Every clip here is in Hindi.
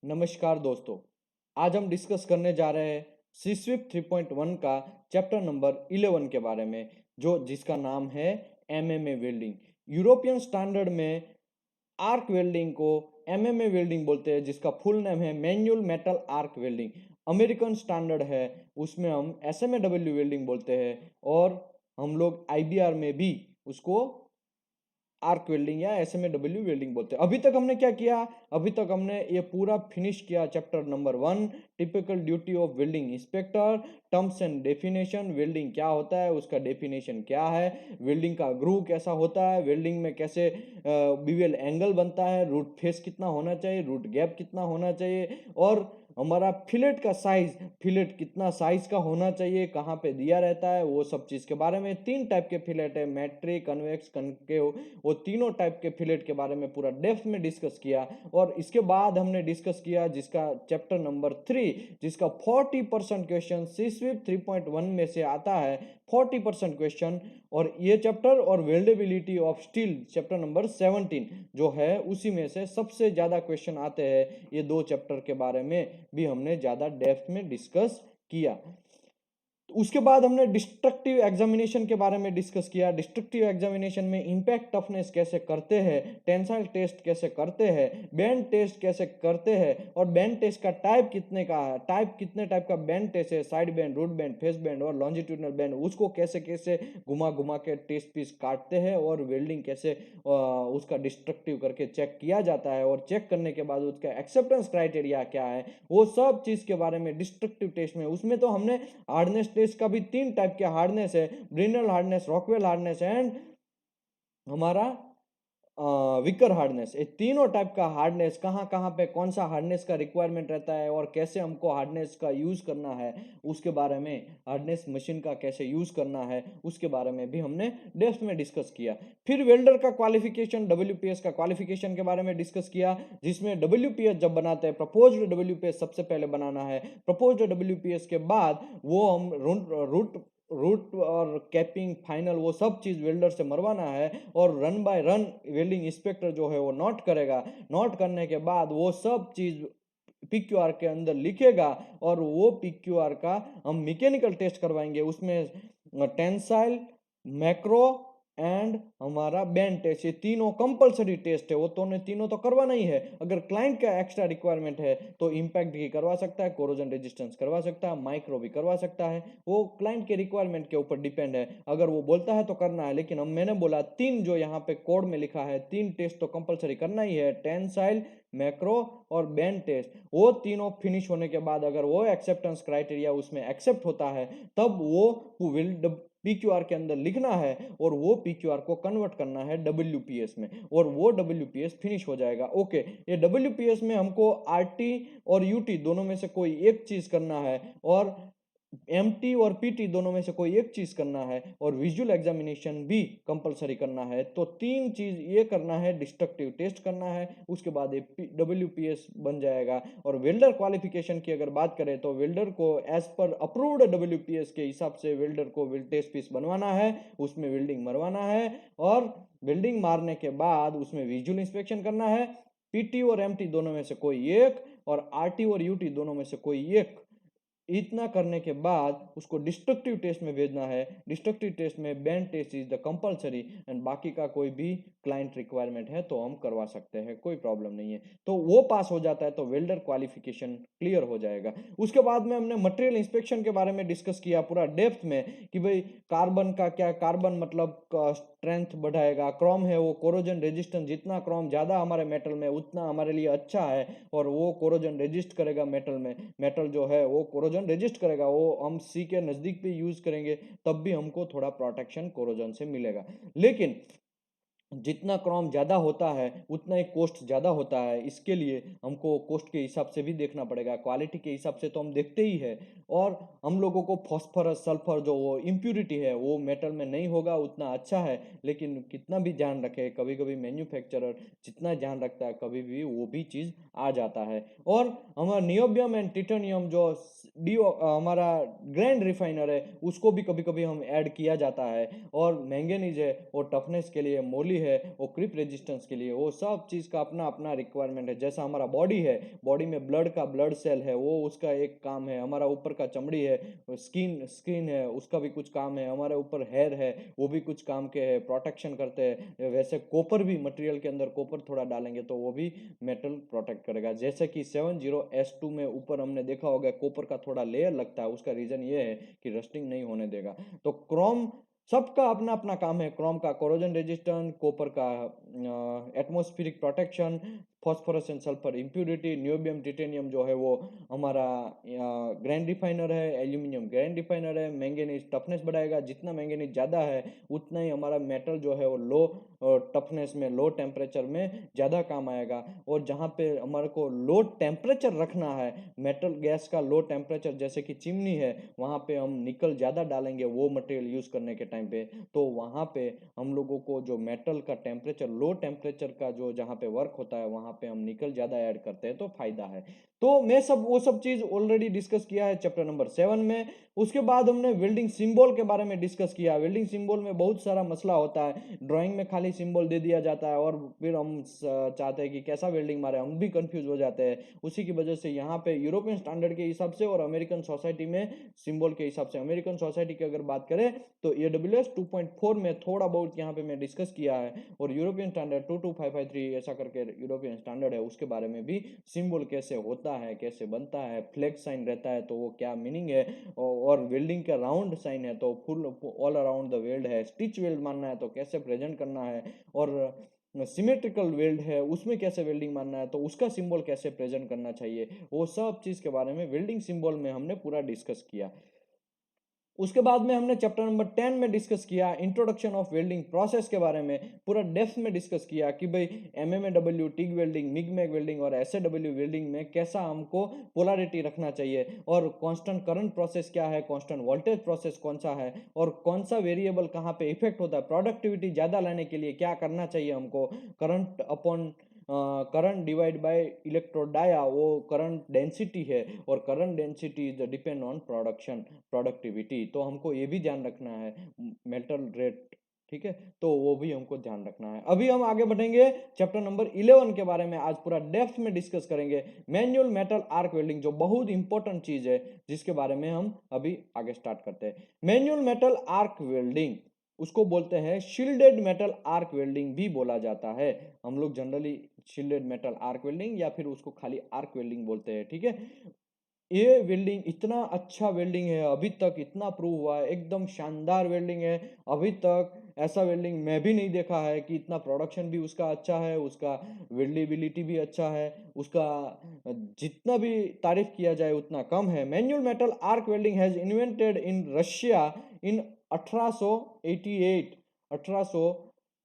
नमस्कार दोस्तों। आज हम डिस्कस करने जा रहे हैं सीस्विप 3.1 का चैप्टर नंबर 11 के बारे में, जो जिसका नाम है एमएमए वेल्डिंग। यूरोपियन स्टैंडर्ड में आर्क वेल्डिंग को एमएमए वेल्डिंग बोलते हैं, जिसका फुल नेम है manual metal arc welding. American standard है, उसमें हम एसएमएडब्ल्यू वेल्डिंग बोलते हैं, और हम लोग आईबीआर में भी उसको आर्क वेल्डिंग या एसएमएडब्ल्यू वेल्डिंग बोलते हैं। अभी तक हमने क्या किया? अभी तक हमने ये पूरा फिनिश किया chapter number 1, typical duty of welding inspector, terms and definition, welding क्या होता है, उसका डेफिनेशन क्या है, वेल्डिंग का ग्रू कैसा होता है, वेल्डिंग में कैसे बीवेल एंगल बनता है, रूट फेस कितना होना चाहिए, रूट गैप कितना होना चाहिए, और हमारा फिलेट का साइज, फिलेट कितना साइज का होना चाहिए, कहाँ पे दिया रहता है, वो सब चीज के बारे में। 3 टाइप के फिलेट है, मैट्रिक, कन्वेक्स, कनकेव। वो तीनों टाइप के फिलेट के बारे में पूरा डेप्थ में डिस्कस किया। और इसके बाद हमने डिस्कस किया जिसका चैप्टर नंबर 3, जिसका 40% क्वेश्चन सीस्विप 3.1 में से आता है, 40% क्वेश्चन। और ये चैप्टर और weldability of steel chapter number 17 जो है, उसी में से सबसे ज्यादा क्वेश्चन आते हैं। ये 2 चैप्टर के बारे में भी हमने ज्यादा डेप्थ में डिस्कस किया। उसके बाद हमने डिस्ट्रक्टिव एग्जामिनेशन के बारे में डिस्कस किया। डिस्ट्रक्टिव एग्जामिनेशन में इंपैक्ट टफनेस कैसे करते हैं, टेंसाइल टेस्ट कैसे करते हैं, बैंड टेस्ट कैसे करते हैं, और बैंड टेस्ट का टाइप कितने का है, कितने टाइप का बैंड टेस्ट है, side bend, root bend, face bend और लॉन्जिट्यूडनल बैंड, उसको कैसे कैसे घुमा घुमा के टेस्ट पीस काटते हैं, और वेल्डिंग कैसे उसका डिस्ट्रक्टिव करके चेक किया जाता है, और चेक करने के बाद उसका एक्सेप्टेंस क्राइटेरिया क्या है, वो सब चीज के बारे में डिस्ट्रक्टिव टेस्ट में। उसमें तो हमने हार्डनेस टेस्ट का भी 3 टाइप के हार्डनेस है, Brinell hardness, Rockwell hardness and हमारा विकर हार्डनेस। ये तीनों टाइप का हार्डनेस, कहाँ कहाँ पे कौन सा हार्डनेस का रिक्वायरमेंट रहता है और कैसे हमको हार्डनेस का यूज करना है, उसके बारे में, हार्डनेस मशीन का कैसे यूज करना है, उसके बारे में भी हमने डेप्थ में डिस्कस किया। फिर वेल्डर का क्वालिफिकेशन, डब्ल्यूपीएस का क्वालिफिकेशन के बारे में डिस्कस किया, जिसमें डब्ल्यूपीएस जब बनाते हैं, प्रपोज्ड डब्ल्यूपीएस सबसे पहले बनाना है। प्रपोज्ड डब्ल्यूपीएस के बाद वो हम रूट रूट और कैपिंग, फाइनल, वो सब चीज वेल्डर से मरवाना है, और run by run welding inspector जो है वो नोट करेगा। नोट करने के बाद वो सब चीज पीक्यूआर के अंदर लिखेगा, और वो पीक्यूआर का हम मैकेनिकल टेस्ट करवाएंगे। उसमें टेंसाइल, मैक्रो एंड हमारा बैंड टेस्ट, ये तीनों कंपलसरी टेस्ट है। वो तो ने तीनों तो करवाना ही है। अगर क्लाइंट का एक्स्ट्रा रिक्वायरमेंट है तो इंपैक्ट भी करवा सकता है, कोरोजन रेजिस्टेंस करवा सकता है, माइक्रो भी करवा सकता है। वो क्लाइंट के रिक्वायरमेंट के ऊपर डिपेंड है। अगर वो बोलता है तो करना है, लेकिन हम, मैंने बोला 3 जो यहाँ पे कोड में लिखा है, 3 टेस्ट तो कंपलसरी करना ही है, टेंसाइल, मैक्रो और बैंड टेस्ट। वो तीनों फिनिश होने के बाद अगर वो एक्सेप्टेंस क्राइटेरिया उसमें एक्सेप्ट होता है, तब वो विल पीक्यूआर के अंदर लिखना है, और वो पीक्यूआर को कन्वर्ट करना है डब्ल्यूपीएस में, और वो डब्ल्यूपीएस फिनिश हो जाएगा। ओके, ये डब्ल्यूपीएस में हमको आरटी और यूटी दोनों में से कोई एक चीज करना है, और एमटी और पीटी दोनों में से कोई एक चीज करना है, और विजुअल एग्जामिनेशन भी कंपलसरी करना है। तो 3 चीज ये करना है, डिस्ट्रक्टिव टेस्ट करना है, उसके बाद ये डब्ल्यूपीएस बन जाएगा। और वेल्डर क्वालिफिकेशन की अगर बात करें तो वेल्डर को एज पर अप्रूव्ड डब्ल्यूपीएस के हिसाब से वेल्डर को टेस्ट पीस बनवाना है, उसमें वेल्डिंग मरवाना है, और वेल्डिंग मारने के बाद उसमें विजुअल इंस्पेक्शन करना है। पीटी और एमटी दोनों में से कोई एक, और आरटी और यूटी दोनों में से कोई एक। इतना करने के बाद उसको डिस्ट्रक्टिव टेस्ट में भेजना है। डिस्ट्रक्टिव टेस्ट में bend test is the compulsory, and बाकी का कोई भी क्लाइंट रिक्वायरमेंट है तो हम करवा सकते हैं, कोई प्रॉब्लम नहीं है। तो वो पास हो जाता है तो वेल्डर क्वालिफिकेशन क्लियर हो जाएगा। उसके बाद में हमने मटेरियल इंस्पेक्शन के बारे में डिस्कस किया पूरा डेप्थ में, कि भाई कार्बन का क्या, कार्बन मतलब स्ट्रेंथ बढ़ाएगा, क्रोम है वो कोरोजन रेजिस्टेंस, जितना क्रोम ज्यादा हमारे मेटल में उतना हमारे लिए अच्छा है, और वो कोरोजन रेजिस्ट करेगा मेटल में। मेटल जो है वो कोरोजन रेजिस्ट करेगा, वो हम सी के नजदीक पे यूज करेंगे तब भी हमको थोड़ा प्रोटेक्शन कोरोजन से मिलेगा। लेकिन जितना क्रोम ज्यादा होता है उतना ही कॉस्ट ज्यादा होता है। इसके लिए हमको कॉस्ट के हिसाब से भी देखना पड़ेगा, क्वालिटी के हिसाब से तो हम देखते ही है। और हम लोगों को फॉस्फोरस, सल्फर जो वो इम्प्यूरिटी है वो मेटल में नहीं होगा उतना अच्छा है, लेकिन कितना भी ध्यान रखे, कभी कभी मैन्युफैक्चरर जितना ध्यान रखता है कभी भी वो भी चीज आ जाता है। और हमारा नियोबियम एंड टिटेनियम जो डी हमारा ग्रैंड रिफाइनर है, उसको भी कभी कभी हम ऐड किया जाता है। और मैंगनीज है वो टफनेस के लिए, मोली है वो क्रीप रेजिस्टेंस के लिए, वो सब चीज़ का अपना अपना रिक्वायरमेंट है। जैसा हमारा बॉडी है, बॉडी में ब्लड का ब्लड सेल है, वो उसका एक काम है। हमारा ऊपर का चमड़ी है, स्किन स्किन है, उसका भी कुछ काम है। हमारे ऊपर हेयर है, वो भी कुछ काम के है, प्रोटेक्शन करते हैं। वैसे कॉपर भी, मटेरियल के अंदर कॉपर थोड़ा डालेंगे तो वो भी मेटल प्रोटेक्ट करेगा। जैसे कि 70S2 में ऊपर हमने देखा होगा कॉपर का थोड़ा लेयर लगता है, उसका रीजन ये है कि रस्टिंग नहीं होने देगा। तो क्रोम, सबका अपना अपना काम है। क्रोम का कोरोजन रेजिस्टेंट, कॉपर का atmospheric protection, phosphorus and sulphur impurity, niobium titanium जो है वो हमारा ग्रैंड रिफाइनर है, एल्यूमिनियम ग्रैंड रिफाइनर है। मैंगनीज टफनेस बढ़ाएगा, जितना मैंगनीज ज़्यादा है उतना ही हमारा मेटल जो है वो लो टफनेस में, लो टेम्परेचर में ज़्यादा काम आएगा। और जहाँ पे हमारे को लो टेम्परेचर रखना है, मेटल गैस का लो टेम्परेचर, जैसे कि चिमनी है, वहाँ पे हम निकल ज़्यादा डालेंगे वो मटेरियल यूज़ करने के टाइम पे, तो वहाँ पे हम लोगों को जो मेटल का टेम्परेचर, लो टेम्परेचर का जो जहाँ पे वर्क होता है वहाँ पे हम निकल ज़्यादा ऐड करते हैं तो फायदा है। तो मैं वो सब चीज़ ऑलरेडी डिस्कस किया है चैप्टर नंबर 7 में। उसके बाद हमने वेल्डिंग सिंबल के बारे में डिस्कस किया। वेल्डिंग सिंबल में बहुत सारा मसला होता है, ड्राइंग में खाली सिंबल दे दिया जाता है और फिर हम चाहते हैं कि कैसा वेल्डिंग मारे, हम भी कंफ्यूज हो जाते हैं। उसी की वजह से यहाँ पे यूरोपियन स्टैंडर्ड के हिसाब से और अमेरिकन सोसाइटी में सिंबल के हिसाब से, अमेरिकन सोसाइटी की अगर बात करें तो AWS 2.4 में थोड़ा बहुत यहाँ पे मैं डिस्कस किया है, और यूरोपियन स्टैंडर्ड 22553 ऐसा करके यूरोपियन स्टैंडर्ड है, उसके बारे में भी सिंबल कैसे होता है, कैसे बनता है, फ्लैग साइन रहता है तो वो क्या मीनिंग है, और वेल्डिंग का राउंड साइन है तो full all around the weld है, स्टिच वेल्ड मानना है तो कैसे प्रेजेंट करना है, और सिमेट्रिकल वेल्ड है उसमें कैसे वेल्डिंग मानना है तो उसका सिंबल कैसे प्रेजेंट करना चाहिए, वो सब चीज़ के बारे में वेल्डिंग सिंबल में हमने पूरा डिस्कस किया। उसके बाद में हमने चैप्टर नंबर 10 में डिस्कस किया इंट्रोडक्शन ऑफ वेल्डिंग प्रोसेस के बारे में, पूरा डेप्थ में डिस्कस किया कि भाई MMAW, TIG welding, MIG MAG welding और SAW वेल्डिंग में कैसा हमको पोलैरिटी रखना चाहिए, और कांस्टेंट करंट प्रोसेस क्या है, कांस्टेंट वोल्टेज प्रोसेस कौन सा है, और कौन सा वेरिएबल कहाँ पे इफेक्ट होता है, प्रोडक्टिविटी ज़्यादा लाने के लिए क्या करना चाहिए हमको, current upon current divide by electrode area, वो करंट डेंसिटी है, और current density is depend on production productivity, तो हमको ये भी ध्यान रखना है, मेटल रेट, ठीक है, तो वो भी हमको ध्यान रखना है। अभी हम आगे बढ़ेंगे चैप्टर नंबर 11 के बारे में, आज पूरा डेप्थ में डिस्कस करेंगे मैनुअल मेटल आर्क वेल्डिंग, जो बहुत इंपॉर्टेंट चीज है जिसके बारे में हम अभी आगे स्टार्ट करते हैं। मैनुअल मेटल आर्क वेल्डिंग, उसको बोलते हैं शील्डेड मेटल आर्क वेल्डिंग भी बोला जाता है। हम लोग generally shielded metal arc welding या फिर उसको खाली आर्क वेल्डिंग बोलते हैं, ठीक है। ये वेल्डिंग इतना अच्छा वेल्डिंग है, अभी तक इतना प्रूव हुआ है, एकदम शानदार वेल्डिंग है। अभी तक ऐसा वेल्डिंग मैं भी नहीं देखा है कि इतना प्रोडक्शन भी उसका अच्छा है, उसका वेल्डेबिलिटी भी अच्छा है, उसका जितना भी तारीफ किया जाए उतना कम है। Manual metal arc welding has invented in Russia इन 1888, 1800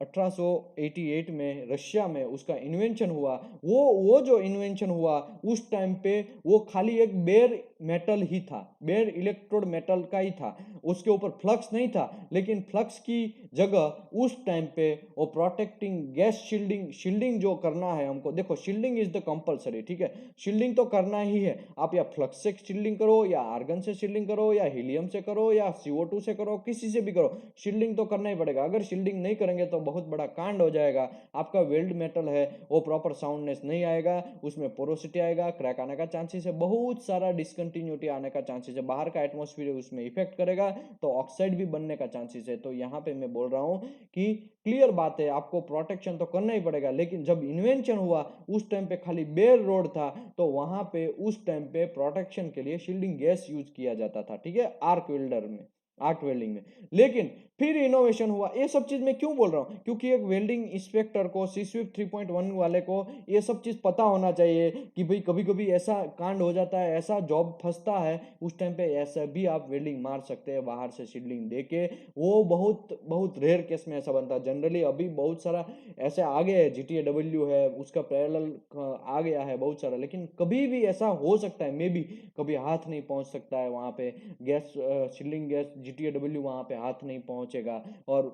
1888 में रशिया में उसका इन्वेंशन हुआ। वो जो इन्वेंशन हुआ उस टाइम पे वो खाली एक बेयर मेटल ही था, बेयर इलेक्ट्रोड मेटल का ही था, उसके ऊपर फ्लक्स नहीं था। लेकिन फ्लक्स की जगह उस टाइम पे वो प्रोटेक्टिंग गैस शील्डिंग, शील्डिंग जो करना है हमको, देखो शील्डिंग इज द कंपलसरी, ठीक है, शील्डिंग तो करना ही है। आप या फ्लक्स से शील्डिंग करो, या आर्गन से शील्डिंग करो, या हीलियम से करो, या CO2 से करो, किसी से भी करो, शील्डिंग तो करना ही पड़ेगा। अगर शील्डिंग नहीं करेंगे तो बहुत बड़ा कांड हो जाएगा। आपका वेल्ड मेटल है वो प्रॉपर साउंडनेस नहीं आएगा, उसमें पोरोसिटी आएगा, क्रैक आने का चांसेस है, बहुत सारा डिसकंटिन्यूटी आने का चांसेस है, बाहर का एटमॉस्फेयर उसमें इफेक्ट करेगा तो ऑक्साइड भी बनने का चांसेस है। तो यहाँ पे मैं बोल रहा हूँ कि क्लियर बात है, आपको प्रोटेक्शन तो करना ही पड़ेगा। लेकिन जब इन्वेंशन हुआ उस टाइम पे खाली बेयर रोड था, तो वहां पे उस टाइम पे प्रोटेक्शन के लिए शील्डिंग गैस यूज किया जाता था, ठीक है, आर्क वेल्डर में, आर्क वेल्डिंग में। लेकिन फिर इनोवेशन हुआ। ये सब चीज मैं क्यों बोल रहा हूँ, क्योंकि एक वेल्डिंग इंस्पेक्टर को, CSWIP 3.1 वाले को ये सब चीज पता होना चाहिए कि भाई कभी कभी ऐसा कांड हो जाता है, ऐसा जॉब फंसता है, उस टाइम पे ऐसा भी आप वेल्डिंग मार सकते हैं बाहर से शील्डिंग देके। वो बहुत बहुत रेयर केस में ऐसा बनता है। जनरली अभी बहुत सारा ऐसे आ गया है, GTA W है, उसका पैरेलल आ गया है बहुत सारा, लेकिन कभी भी ऐसा हो सकता है, मे बी कभी हाथ नहीं पहुंच सकता है वहां पे gas, shielding gas GTA W वहां पे हाथ नहीं पहुंचेगा, और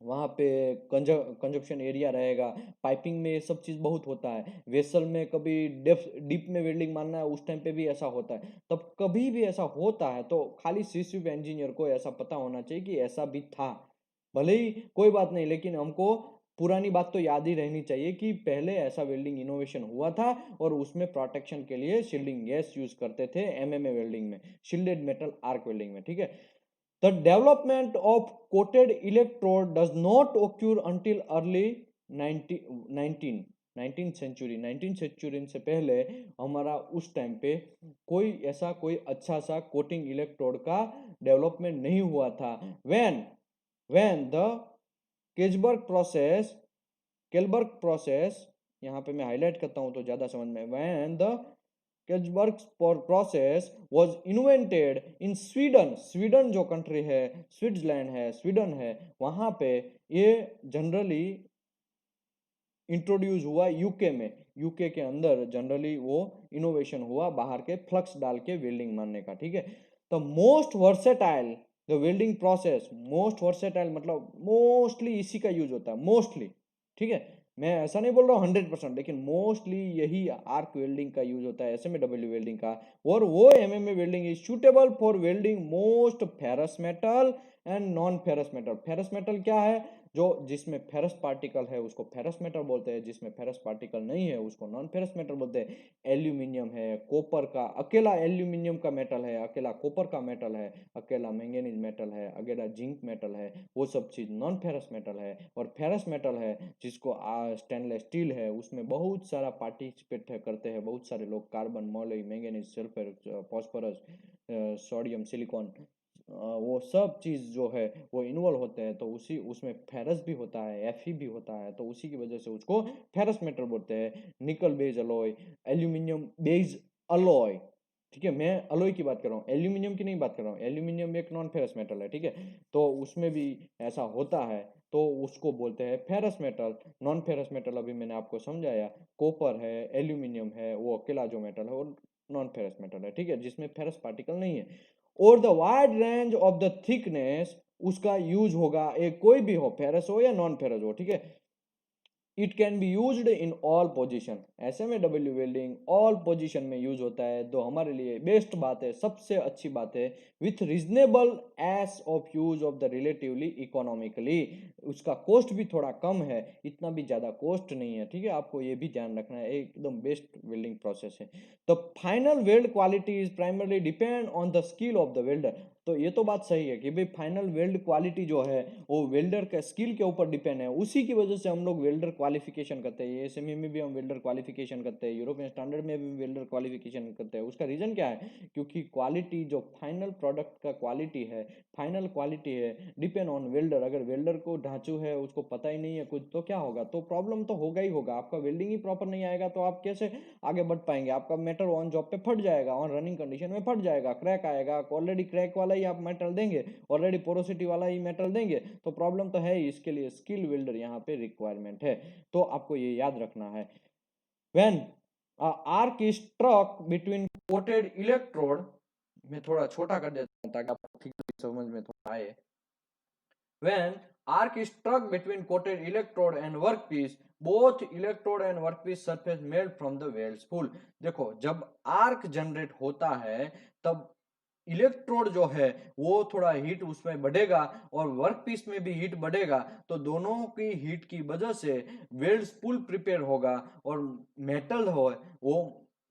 वहाँ पे कंजप्शन एरिया रहेगा। पाइपिंग में ये सब चीज़ बहुत होता है। वेसल में कभी डीप में वेल्डिंग मारना है उस टाइम पे भी ऐसा होता है। तब कभी भी ऐसा होता है तो खाली CSWIP इंजीनियर को ऐसा पता होना चाहिए कि ऐसा भी था। भले ही कोई बात नहीं, लेकिन हमको पुरानी बात तो याद ही रहनी चाहिए कि पहले ऐसा वेल्डिंग इनोवेशन हुआ था और उसमें प्रोटेक्शन के लिए शील्डिंग गैस यूज करते थे एमएमए वेल्डिंग में, शील्डेड मेटल आर्क वेल्डिंग में, ठीक है। The development of coated electrode does not occur until early 19th century से पहले हमारा उस टाइम पे कोई अच्छा सा कोटिंग इलेक्ट्रोड का डेवलपमेंट नहीं हुआ था। When the Kjellberg process केलबर्ग process, यहाँ पे मैं हाईलाइट करता हूँ तो ज्यादा समझ में, when the Kjellberg process was invented in Sweden, Sweden जो कंट्री है, स्विट्जरलैंड है, स्वीडन है, वहां पे ये जनरली इंट्रोड्यूस हुआ यूके में, यूके के अंदर जनरली वो इनोवेशन हुआ बाहर के फ्लक्स डाल के वेल्डिंग मारने का, ठीक है। तो most versatile the welding process, most versatile मतलब मोस्टली इसी का यूज होता है, मोस्टली, ठीक है। मैं ऐसा नहीं बोल रहा हूँ 100%, लेकिन मोस्टली यही आर्क वेल्डिंग का यूज होता है, एसएमडब्ल्यू वेल्डिंग का। और वो MMA welding is suitable for welding most ferrous metal and non ferrous metal. Ferrous metal क्या है? जो जिसमें फेरस पार्टिकल है उसको फेरस मेटल बोलते हैं, जिसमें फेरस पार्टिकल नहीं है उसको नॉन फेरस मेटल बोलते हैं। एल्यूमिनियम है, कॉपर का, अकेला एल्यूमिनियम का मेटल है, अकेला कॉपर का मेटल है, अकेला मैंगनीज मेटल है, अकेला जिंक मेटल है, वो सब चीज नॉन फेरस मेटल है। और फेरस मेटल है जिसको स्टेनलेस स्टील है, उसमें बहुत सारा पार्टिसिपेट करते हैं बहुत सारे लोग, carbon, moly, manganese, sulphur, phosphorus, sodium, silicon, वो सब चीज जो है वो इन्वॉल्व होते हैं। तो उसी उसमें फेरस भी होता है, एफई भी होता है, तो उसी की वजह से उसको फेरस मेटल बोलते हैं। Nickel base alloy, aluminium base alloy, ठीक है। मैं अलॉय की बात कर रहा हूँ, एल्यूमिनियम की नहीं बात कर रहा हूँ। एल्यूमिनियम एक नॉन फेरस मेटल है, ठीक है। तो उसमें भी ऐसा होता है, तो उसको बोलते हैं ferrous metal. Non ferrous metal अभी मैंने आपको समझाया, कॉपर है, एल्यूमिनियम है, वो अकेला जो मेटल है वो नॉन फेरस मेटल है, ठीक है, जिसमें फेरस पार्टिकल नहीं है। और the wide range of the thickness, उसका यूज होगा, एक कोई भी हो, फेरस हो या नॉन फेरस हो, ठीक है। It can be used in all position, SMW welding all position में यूज होता है, तो हमारे लिए बेस्ट बात है, सबसे अच्छी बात है। With reasonable S of use of the relatively economically, उसका कॉस्ट भी थोड़ा कम है, इतना भी ज्यादा कॉस्ट नहीं है, ठीक है। आपको ये भी ध्यान रखना है, एकदम बेस्ट वेल्डिंग प्रोसेस है। The final weld quality is primarily depend on the skill of the welder. तो ये तो बात सही है कि भाई फाइनल वेल्ड क्वालिटी जो है वो वेल्डर के स्किल के ऊपर डिपेंड है, उसी की वजह से हम लोग वेल्डर क्वालिफिकेशन करते हैं। एसएमई में भी हम वेल्डर क्वालिफिकेशन करते हैं, यूरोपियन स्टैंडर्ड में भी वेल्डर क्वालिफिकेशन करते हैं। उसका रीजन क्या है? क्योंकि क्वालिटी जो फाइनल प्रोडक्ट का क्वालिटी है, फाइनल क्वालिटी है, डिपेंड ऑन वेल्डर। अगर वेल्डर को ढांचू है, उसको पता ही नहीं है कुछ, तो क्या होगा? तो प्रॉब्लम तो होगा ही होगा। आपका वेल्डिंग ही प्रॉपर नहीं आएगा तो आप कैसे आगे बढ़ पाएंगे? आपका मेटल ऑन जॉब पे फट जाएगा, ऑन रनिंग कंडीशन में फट जाएगा, क्रैक आएगा। ऑलरेडी क्रैक वाला ही आप मेटल देंगे, ऑलरेडी पोरोसिटी वाला ही मेटल देंगे, तो प्रॉब्लम तो है ही। इसके लिए स्किल वेल्डर यहाँ पे रिक्वायरमेंट है, तो आपको ये याद रखना है। When arc is struck between coated electrode, मैं थोड़ा छोटा कर देता हूँ ताकि आपको ठीक समझ में थोड़ा आए। When arc is struck between coated electrode and workpiece, both electrode and workpiece surface melt from the weld spool। देखो, जब आर्क जनरेट होता है तब इलेक्ट्रोड जो है वो थोड़ा हीट उसमें बढ़ेगा और वर्कपीस में भी हीट बढ़ेगा, तो दोनों की हीट की वजह से वेल्ड स्पूल प्रिपेयर होगा और मेटल हो वो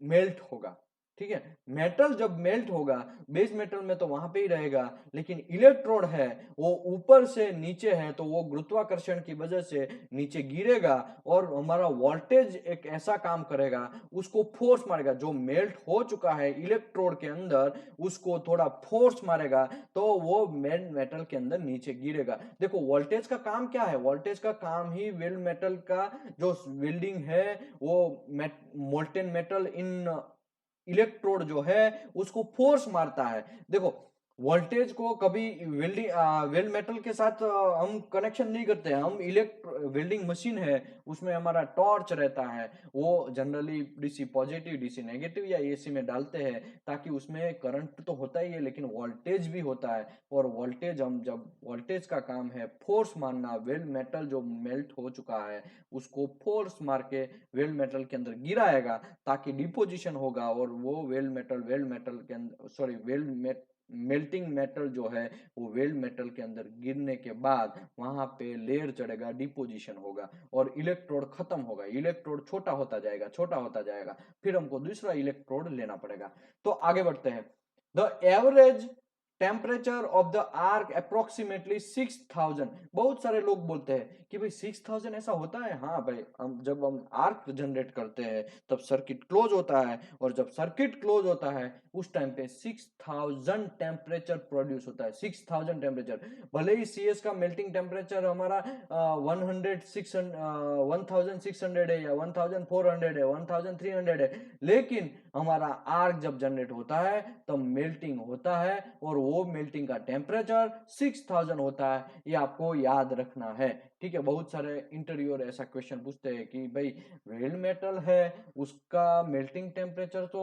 मेल्ट होगा, ठीक है। मेटल जब मेल्ट होगा, बेस मेटल में तो वहां पे ही रहेगा, लेकिन इलेक्ट्रोड है वो ऊपर से नीचे है, तो वो गुरुत्वाकर्षण की वजह से नीचे गिरेगा और हमारा वोल्टेज एक ऐसा काम करेगा, उसको फोर्स मारेगा। जो मेल्ट हो चुका है इलेक्ट्रोड के अंदर उसको थोड़ा फोर्स मारेगा, तो वो मेन मेटल के अंदर नीचे गिरेगा। देखो, वोल्टेज का काम क्या है? वोल्टेज का काम ही वेल्ड मेटल का जो वेल्डिंग है वो मोल्टेन मेटल इन इलेक्ट्रोड जो है उसको फोर्स मारता है। देखो, वोल्टेज को कभी वेल्डिंग वेल्ड मेटल के साथ हम कनेक्शन नहीं करते हैं। हम वेल्डिंग मशीन है, उसमें हमारा टॉर्च रहता है, वो generally DC positive, DC negative या एसी में डालते हैं, ताकि उसमें करंट तो होता ही है लेकिन वोल्टेज भी होता है। और वोल्टेज, हम जब वोल्टेज का काम है फोर्स मारना, वेल्ड मेटल जो मेल्ट हो चुका है उसको फोर्स मार के वेल्ड मेटल के अंदर गिराएगा, ताकि डिपोजिशन होगा और वो वेल्ड मेटल के अंदर, सॉरी, मेल्टिंग मेटल जो है वो वेल्ड मेटल के अंदर गिरने के बाद वहां पे लेयर चढ़ेगा, डिपोजिशन होगा और इलेक्ट्रोड खत्म होगा, इलेक्ट्रोड छोटा होता जाएगा, छोटा होता जाएगा, फिर हमको दूसरा इलेक्ट्रोड लेना पड़ेगा। तो आगे बढ़ते हैं। The average temperature of the arc approximately 6000। बहुत सारे लोग बोलते हैं कि भाई 6000 ऐसा होता है? हाँ भाई, जब हम आर्क जनरेट करते हैं तब सर्किट क्लोज होता है, और जब सर्किट क्लोज होता है उस टाइम पे 6000 टेम्परेचर प्रोड्यूस होता है। 6000 टेम्परेचर, भले ही सीएस का मेल्टिंग टेम्परेचर हमारा 1600 है या 1400 है, 1300 है, लेकिन हमारा आर्क जब जनरेट होता है तब मेल्टिंग होता है और वो मेल्टिंग का टेम्परेचर 6000 होता है। ये आपको याद रखना है, ठीक है। बहुत सारे इंटरव्यूअर ऐसा क्वेश्चन पूछते हैं कि भाई वेल्ड मेटल है, उसका मेल्टिंग टेम्परेचर तो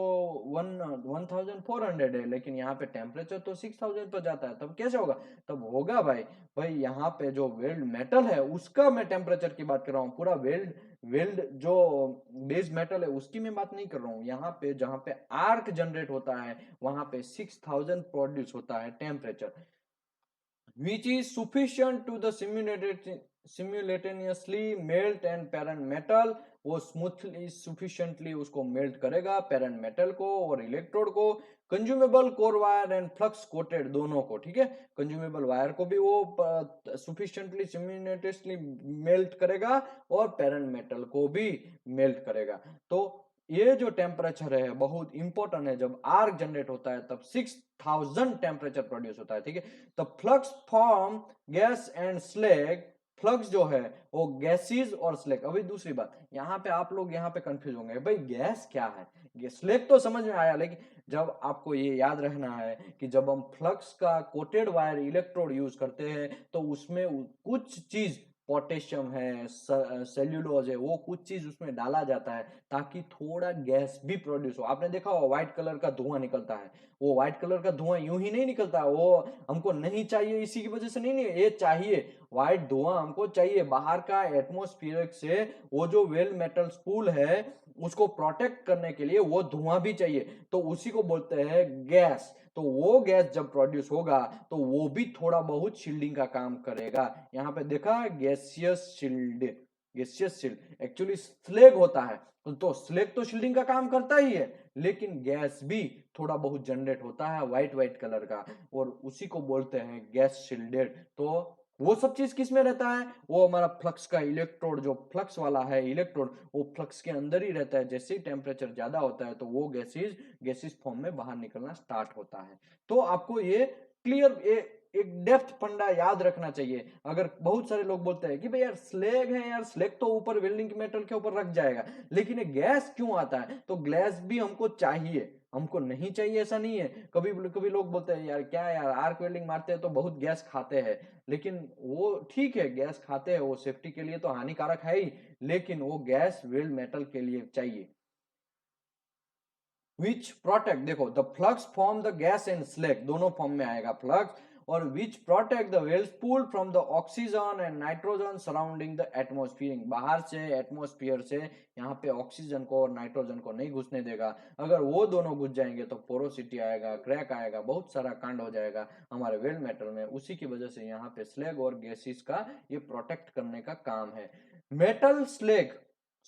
1400 है, लेकिन यहाँ पे टेम्परेचर तो 6000 पर जाता है, तब कैसे होगा? तब होगा भाई, यहाँ पे जो वेल्ड मेटल है उसका मैं टेम्परेचर की बात कर रहा हूँ, पूरा वेल्ड वेल्ड जो बेस मेटल है उसकी मैं बात नहीं कर रहा हूँ। यहाँ पे जहाँ पे आर्क जनरेट होता है वहां पे 6000 प्रोड्यूस होता है temperature, which is sufficient to the simultaneously melt and parent metal। वो स्मूथली sufficiently उसको मेल्ट करेगा, पेरेंट मेटल को और इलेक्ट्रोड को, consumable core wire and flux coated दोनों को, ठीक है। कंज्यूमेबल वायर को भी वो sufficiently simultaneously मेल्ट करेगा और पेरेंट मेटल को भी मेल्ट करेगा। तो ये जो टेम्परेचर है बहुत इंपॉर्टेंट है। जब आर्क जनरेट होता है तब 6000 टेम्परेचर प्रोड्यूस होता है, ठीक है। तो flux form gas and slag, flux जो है वो गैसेस और स्लैग। अभी दूसरी बात, यहाँ पे आप लोग यहाँ पे कंफ्यूज होंगे, भाई गैस क्या है? स्लैग तो समझ में आया, लेकिन जब आपको ये याद रखना है कि जब हम फ्लक्स का कोटेड वायर इलेक्ट्रोड यूज करते हैं तो उसमें कुछ चीज, पोटेशियम है, सेल्यूलोज है, वो कुछ चीज उसमें डाला जाता है ताकि थोड़ा गैस भी प्रोड्यूस हो। आपने देखा हो व्हाइट कलर का धुआं निकलता है, वो व्हाइट कलर का धुआं यूं ही नहीं निकलता, वो हमको नहीं चाहिए इसी की वजह से नहीं, ये चाहिए, व्हाइट धुआं हमको चाहिए बाहर का एटमॉस्फेयर से, वो जो वेल मेटल स्पूल है उसको प्रोटेक्ट करने के लिए वो धुआं भी चाहिए, तो उसी को बोलते हैं गैस। तो वो गैस जब प्रोड्यूस होगा तो वो भी थोड़ा बहुत शील्डिंग का काम करेगा। यहाँ पे देखा gaseous shield, gaseous shield actually slag होता है, तो स्लेग तो शील्डिंग का काम करता ही है, लेकिन गैस भी थोड़ा बहुत जनरेट होता है व्हाइट व्हाइट कलर का, और उसी को बोलते हैं गैस शील्डेड। तो वो सब चीज किस में रहता है? वो हमारा फ्लक्स का इलेक्ट्रोड, जो फ्लक्स वाला है इलेक्ट्रोड, वो फ्लक्स के अंदर ही रहता है। जैसे ही टेम्परेचर ज्यादा होता है तो वो गैसेज गैसेज फॉर्म में बाहर निकलना स्टार्ट होता है। तो आपको ये क्लियर एक डेप्थ फंडा याद रखना चाहिए। अगर बहुत सारे लोग बोलते हैं कि भाई यार स्लैग है, यार स्लैग तो ऊपर वेल्डिंग मेटल के ऊपर रख जाएगा, लेकिन ये गैस क्यों आता है? तो गैस भी हमको चाहिए, हमको नहीं चाहिए ऐसा नहीं है। कभी कभी लोग बोलते हैं यार क्या यार आर्क वेल्डिंग मारते हैं तो बहुत गैस खाते हैं, लेकिन वो ठीक है गैस खाते हैं, वो सेफ्टी के लिए तो हानिकारक है ही, लेकिन वो गैस वेल्ड मेटल के लिए चाहिए। विच प्रोटेक्ट, देखो the flux form the gas and slag, दोनों फॉर्म में आएगा फ्लक्स, और विच protect the well spool from the oxygen and nitrogen surrounding the atmosphere. बाहर से एटमोस्फियर से यहाँ पे ऑक्सीजन को और नाइट्रोजन को नहीं घुसने देगा। अगर वो दोनों घुस जाएंगे तो पोरोसिटी आएगा, क्रैक आएगा, बहुत सारा कांड हो जाएगा हमारे वेल्ड मेटल में। उसी की वजह से यहाँ पे स्लैग और गैसेस का ये प्रोटेक्ट करने का काम है। मेटल स्लैग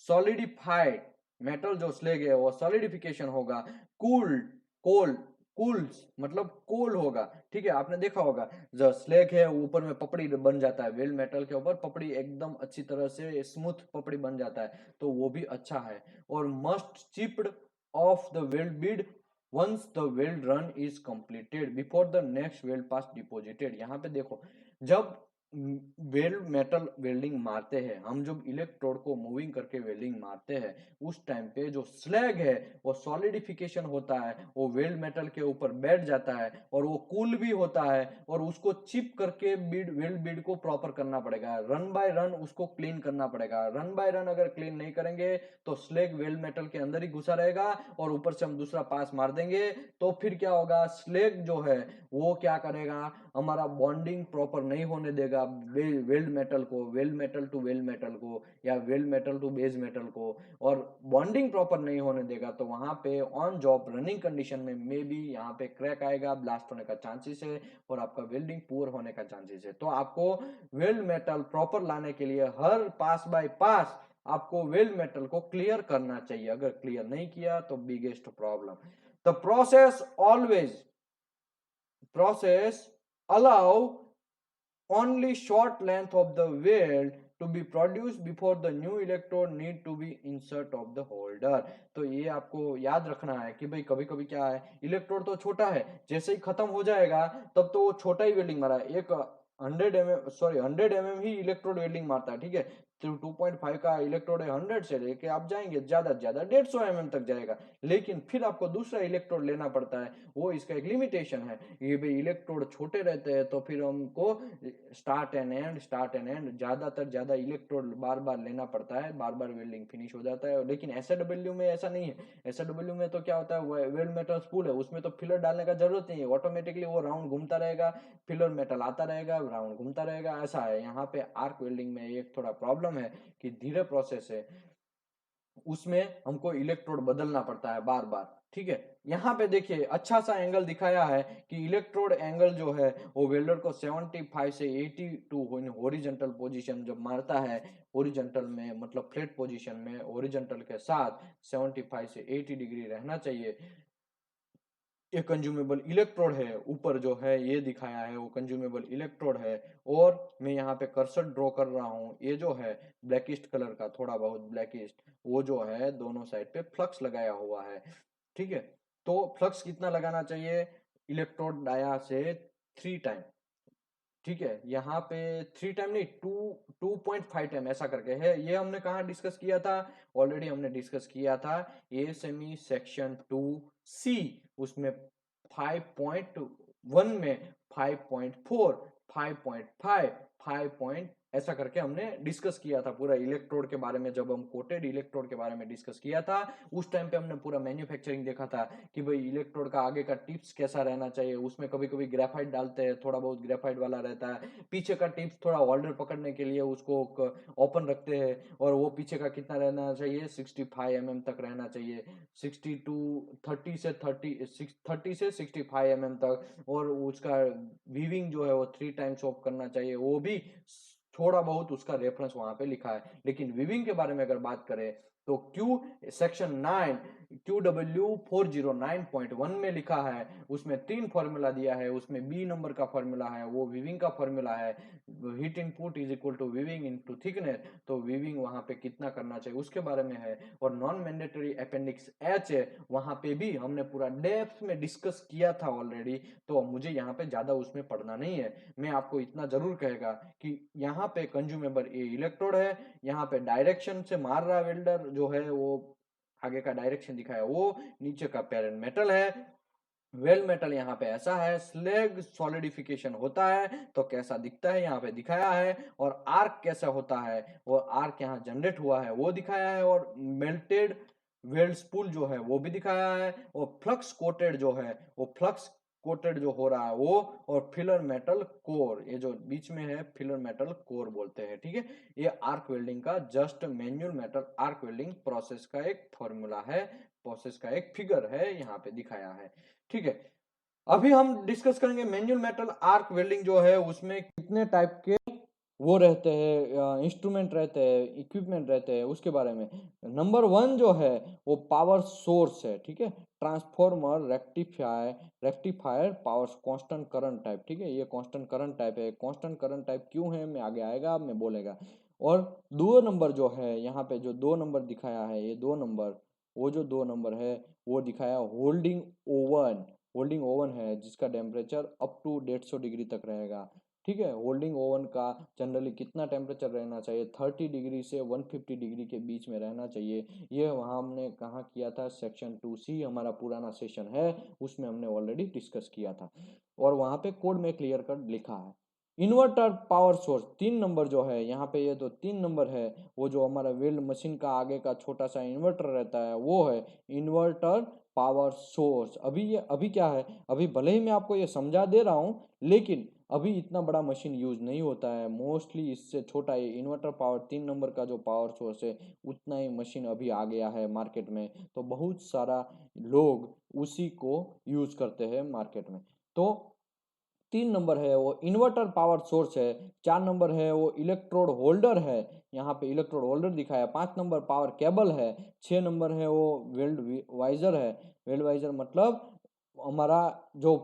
सॉलिडिफाइड, मेटल जो स्लेग है वो सॉलिडिफिकेशन होगा, कूल्ड, कोल, कूल्स मतलब कोल होगा, ठीक है। आपने देखा होगा जो स्लेग है ऊपर में पपड़ी बन जाता है, वेल्ड मेटल के ऊपर पपड़ी एकदम अच्छी तरह से स्मूथ पपड़ी बन जाता है, तो वो भी अच्छा है। और must chipped off the weld bead once the weld run is completed before the next weld pass deposited. यहाँ पे देखो जब वेल्ड मेटल वेल्डिंग मारते हैं हम, जब इलेक्ट्रोड को मूविंग करके वेल्डिंग मारते हैं उस टाइम पे जो स्लैग है वो सॉलिडिफिकेशन होता है, वो वेल्ड मेटल के ऊपर बैठ जाता है और वो कूल भी होता है, और उसको चिप करके बीड वेल्ड बीड को प्रॉपर करना पड़ेगा, रन बाय रन उसको क्लीन करना पड़ेगा। रन बाय रन अगर क्लीन नहीं करेंगे तो स्लैग वेल्ड मेटल के अंदर ही घुसा रहेगा, और ऊपर से हम दूसरा पास मार देंगे तो फिर क्या होगा, स्लैग जो है वो क्या करेगा, हमारा बॉन्डिंग प्रॉपर नहीं होने देगा, देगा वेल्ड मेटल को, weld metal to weld metal को, या weld metal to base metal को, और बॉन्डिंग प्रॉपर नहीं होने देगा, तो वहां पे ऑन जॉब रनिंग कंडीशन में मे बी यहाँ पे क्रैक आएगा, ब्लास्ट होने का चांसेस है, और आपका वेल्डिंग पुअर होने का चांसेस है। तो आपको वेल्ड मेटल प्रॉपर लाने के लिए हर पास बाय पास आपको वेल्ड मेटल को क्लियर करना चाहिए। अगर क्लियर नहीं किया तो biggest problem. The process allow only short length of the weld to be produced before the new electrode need to be insert of the holder। तो ये आपको याद रखना है कि भाई कभी कभी क्या है, इलेक्ट्रोड तो छोटा है, जैसे ही खत्म हो जाएगा तब तो वो छोटा ही वेल्डिंग मारा है, एक 100 mm ही इलेक्ट्रोड वेल्डिंग मारता है, ठीक है। तो 2.5 का इलेक्ट्रोड है, 100 से लेके आप जाएंगे ज्यादा से ज्यादा 150 mm तक जाएगा, लेकिन फिर आपको दूसरा इलेक्ट्रोड लेना पड़ता है, वो इसका एक लिमिटेशन है। ये भाई इलेक्ट्रोड छोटे रहते हैं तो फिर हमको स्टार्ट एंड एंड ज्यादा इलेक्ट्रोड बार बार लेना पड़ता है, बार बार वेल्डिंग फिनिश हो जाता है। लेकिन एसएडब्ल्यू में ऐसा नहीं है। एसएडब्ल्यू में तो क्या होता है, वेल्ड मेटल स्पूल है, उसमें तो फिलर डालने का जरूरत नहीं है, ऑटोमेटिकली वो राउंड घूमता रहेगा, फिलर मेटल आता रहेगा, राउंड घूमता रहेगा, ऐसा है। यहाँ पे आर्क वेल्डिंग में एक थोड़ा प्रॉब्लम है कि धीरे प्रोसेस है, उसमें हमको इलेक्ट्रोड बदलना पड़ता है बार बार, ठीक है। यहाँ पे देखिए अच्छा सा एंगल दिखाया है कि इलेक्ट्रोड एंगल जो है वो वेल्डर को 75 से 82 हॉरिजॉन्टल पोजीशन जब मारता है, हॉरिजॉन्टल में मतलब फ्लैट पोजीशन में हॉरिजॉन्टल के साथ 75 से 80 डिग्री रहना चाहिए। ये कंज्यूमेबल इलेक्ट्रोड है, ऊपर जो है ये दिखाया है वो कंज्यूमेबल इलेक्ट्रोड है। और मैं यहाँ पे कर्सर ड्रॉ कर रहा हूँ, ये जो है ब्लैकिस्ट कलर का, थोड़ा बहुत ब्लैकिस्ट, वो जो है दोनों साइड पे फ्लक्स लगाया हुआ है, ठीक है। तो फ्लक्स कितना लगाना चाहिए, इलेक्ट्रोड डाया से 3 टाइम, ठीक है। यहाँ पे 3 टाइम नहीं, 2.5 टाइम ऐसा करके है। ये हमने कहाँ डिस्कस किया था, ऑलरेडी हमने डिस्कस किया था ए सेमी सेक्शन 2C, उसमें 5.1 में 5.4, 5.5, 5 ऐसा करके हमने डिस्कस किया था पूरा इलेक्ट्रोड के बारे में। जब हम कोटेड इलेक्ट्रोड के बारे में डिस्कस किया था उस टाइम पे हमने पूरा मैन्युफैक्चरिंग देखा था कि भाई इलेक्ट्रोड का आगे का टिप्स कैसा रहना चाहिए। उसमें कभी कभी ग्रेफाइट डालते हैं, थोड़ा बहुत ग्रेफाइट वाला रहता है, पीछे का टिप्स थोड़ा होल्डर पकड़ने के लिए उसको ओपन रखते हैं, और वो पीछे का कितना रहना चाहिए, 65 mm तक रहना चाहिए, 30 से 65 mm तक। और उसका वीविंग जो है वो 3 टाइम्स ऑफ करना चाहिए, वो भी थोड़ा बहुत उसका रेफरेंस वहां पे लिखा है। लेकिन वीविंग के बारे में अगर बात करें तो क्यू सेक्शन 9 QW409.1 में लिखा है, उसमें 3 फॉर्मूला दिया है, उसमें बी नंबर का फॉर्मूला है, वो वीविंग का फॉर्मूला है, heat input is equal to weaving into thickness. तो वीविंग वहां पे कितना करना चाहिए उसके बारे में है। और नॉन मैंडेटरी अपेंडिक्स एच है, वहां पे भी हमने पूरा डेप्थ में डिस्कस किया था ऑलरेडी, तो मुझे यहाँ पे ज्यादा उसमें पढ़ना नहीं है। मैं आपको इतना जरूर कहेगा कि यहाँ पे कंज्यूमेबल ए इलेक्ट्रोड है, यहाँ पे डायरेक्शन से मार रहा वेल्डर जो है वो आगे का डायरेक्शन दिखाया, वो नीचे का पेरेंट मेटल है। वेल मेटल यहाँ पे ऐसा है, स्लैग सॉलिडिफिकेशन होता है तो कैसा दिखता है यहाँ पे दिखाया है, और आर्क कैसा होता है, और आर्क यहाँ जनरेट हुआ है वो दिखाया है, और मेल्टेड वेल्ड स्पूल जो है वो भी दिखाया है, और फ्लक्स कोटेड जो है वो फ्लक्स कोटेड जो हो रहा है वो, और फिलर मेटल कोर, ये जो बीच में है फिलर मेटल कोर बोलते हैं, ठीक है। ये आर्क वेल्डिंग का just manual metal arc welding process का एक फॉर्मूला है, प्रोसेस का एक फिगर है यहाँ पे दिखाया है, ठीक है। अभी हम डिस्कस करेंगे मैनुअल मेटल आर्क वेल्डिंग जो है उसमें कितने टाइप के वो रहते हैं, इंस्ट्रूमेंट रहते हैं, इक्विपमेंट रहते हैं, उसके बारे में। नंबर 1 जो है वो पावर सोर्स है, ठीक है। Transformer, rectifier, power constant current type, ठीक है। ये कांस्टेंट करंट टाइप है। कांस्टेंट करंट टाइप क्यों है मैं आगे आएगा, मैं बोलेगा। और 2 नंबर जो है यहाँ पे जो 2 नंबर दिखाया है, ये 2 नंबर, वो जो 2 नंबर है वो दिखाया होल्डिंग ओवन। होल्डिंग ओवन है जिसका टेम्परेचर अप टू 150 डिग्री तक रहेगा, ठीक है। होल्डिंग ओवन का जनरली कितना टेम्परेचर रहना चाहिए, 30 डिग्री से 150 डिग्री के बीच में रहना चाहिए। ये वहाँ हमने कहाँ किया था, सेक्शन 2C हमारा पुराना सेशन है, उसमें हमने ऑलरेडी डिस्कस किया था, और वहाँ पे कोड में क्लियर कट लिखा है। इन्वर्टर पावर सोर्स 3 नंबर जो है यहाँ पे, ये तो 3 नंबर है, वो जो हमारा वेल्ड मशीन का आगे का छोटा सा इन्वर्टर रहता है वो है इन्वर्टर पावर सोर्स। अभी क्या है, अभी भले ही मैं आपको ये समझा दे रहा हूँ, लेकिन अभी इतना बड़ा मशीन यूज नहीं होता है, मोस्टली इससे छोटा ये इन्वर्टर पावर 3 नंबर का जो पावर सोर्स है उतना ही मशीन अभी आ गया है मार्केट में, तो बहुत सारा लोग उसी को यूज करते हैं मार्केट में। तो 3 नंबर है वो इन्वर्टर पावर सोर्स है, 4 नंबर है वो इलेक्ट्रोड होल्डर है, यहाँ पे इलेक्ट्रोड होल्डर दिखाया, 5 नंबर पावर केबल है, 6 नंबर है वो वेल्ड वाइजर है। वेल्ड वाइजर मतलब हमारा जो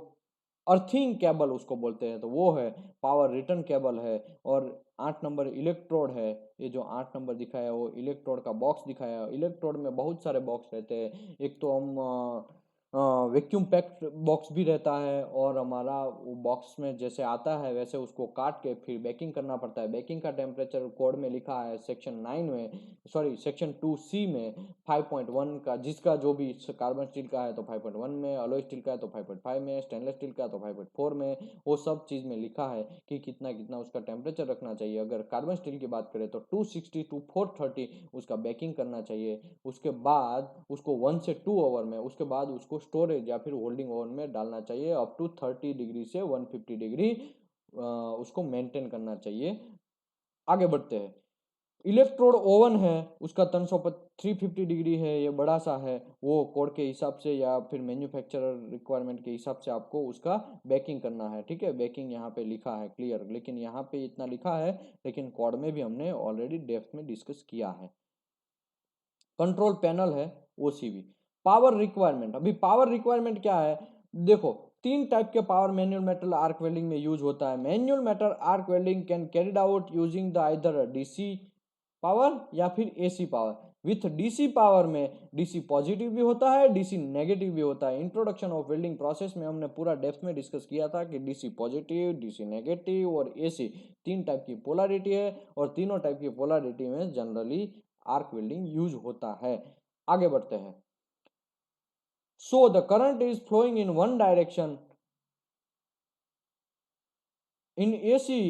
अर्थिंग केबल उसको बोलते हैं, तो वो है, पावर रिटर्न केबल है। और 8 नंबर इलेक्ट्रोड है, ये जो 8 नंबर दिखाया वो इलेक्ट्रोड का बॉक्स दिखाया। इलेक्ट्रोड में बहुत सारे बॉक्स रहते हैं, एक तो हम वैक्यूम पैक्ड बॉक्स भी रहता है, और हमारा वो बॉक्स में जैसे आता है वैसे उसको काट के फिर बेकिंग करना पड़ता है। बेकिंग का टेम्परेचर कोड में लिखा है सेक्शन 9 में, सॉरी सेक्शन 2C में 5.1 का, जिसका जो भी कार्बन स्टील का है तो 5.1 में, अलॉय स्टील का है तो 5.5 में, स्टेनलेस स्टील का है तो 5.4 में, वो सब चीज़ में लिखा है कि कितना कितना उसका टेम्परेचर रखना चाहिए। अगर कार्बन स्टील की बात करें तो 260 टू 430 उसका बेकिंग करना चाहिए। उसके बाद उसको 1 से 2 आवर में, उसके बाद उसको स्टोरेज या फिर होल्डिंग ओवन में डालना चाहिए, अप टू 30 डिग्री से 150 डिग्री उसको मेंटेन करना चाहिए। आगे बढ़ते हैं, इलेक्ट्रोड ओवन है, उसका 350 डिग्री है, ये बड़ा सा है, वो कोड के हिसाब से या फिर मैन्युफैक्चरर रिक्वायरमेंट के हिसाब से आपको उसका बेकिंग करना है। ठीक है, बेकिंग यहाँ पे लिखा है क्लियर, लेकिन यहाँ पे इतना लिखा है, लेकिन कोड में भी हमने ऑलरेडी डेप्थ में डिस्कस किया है। कंट्रोल पैनल है ओसीबी। पावर रिक्वायरमेंट, अभी पावर रिक्वायरमेंट क्या है, देखो 3 टाइप के power manual metal arc welding में यूज होता है। Manual metal arc welding can carried out using the either DC power या फिर AC power. With DC power में डीसी पॉजिटिव भी होता है, डीसी नेगेटिव भी होता है। इंट्रोडक्शन ऑफ वेल्डिंग प्रोसेस में हमने पूरा डेप्थ में डिस्कस किया था कि डीसी पॉजिटिव, डीसी नेगेटिव और एसी 3 टाइप की पोलरिटी है, और तीनों टाइप की पोलरिटी में जनरली आर्क वेल्डिंग यूज होता है। आगे बढ़ते हैं, so the current is flowing in one direction in AC.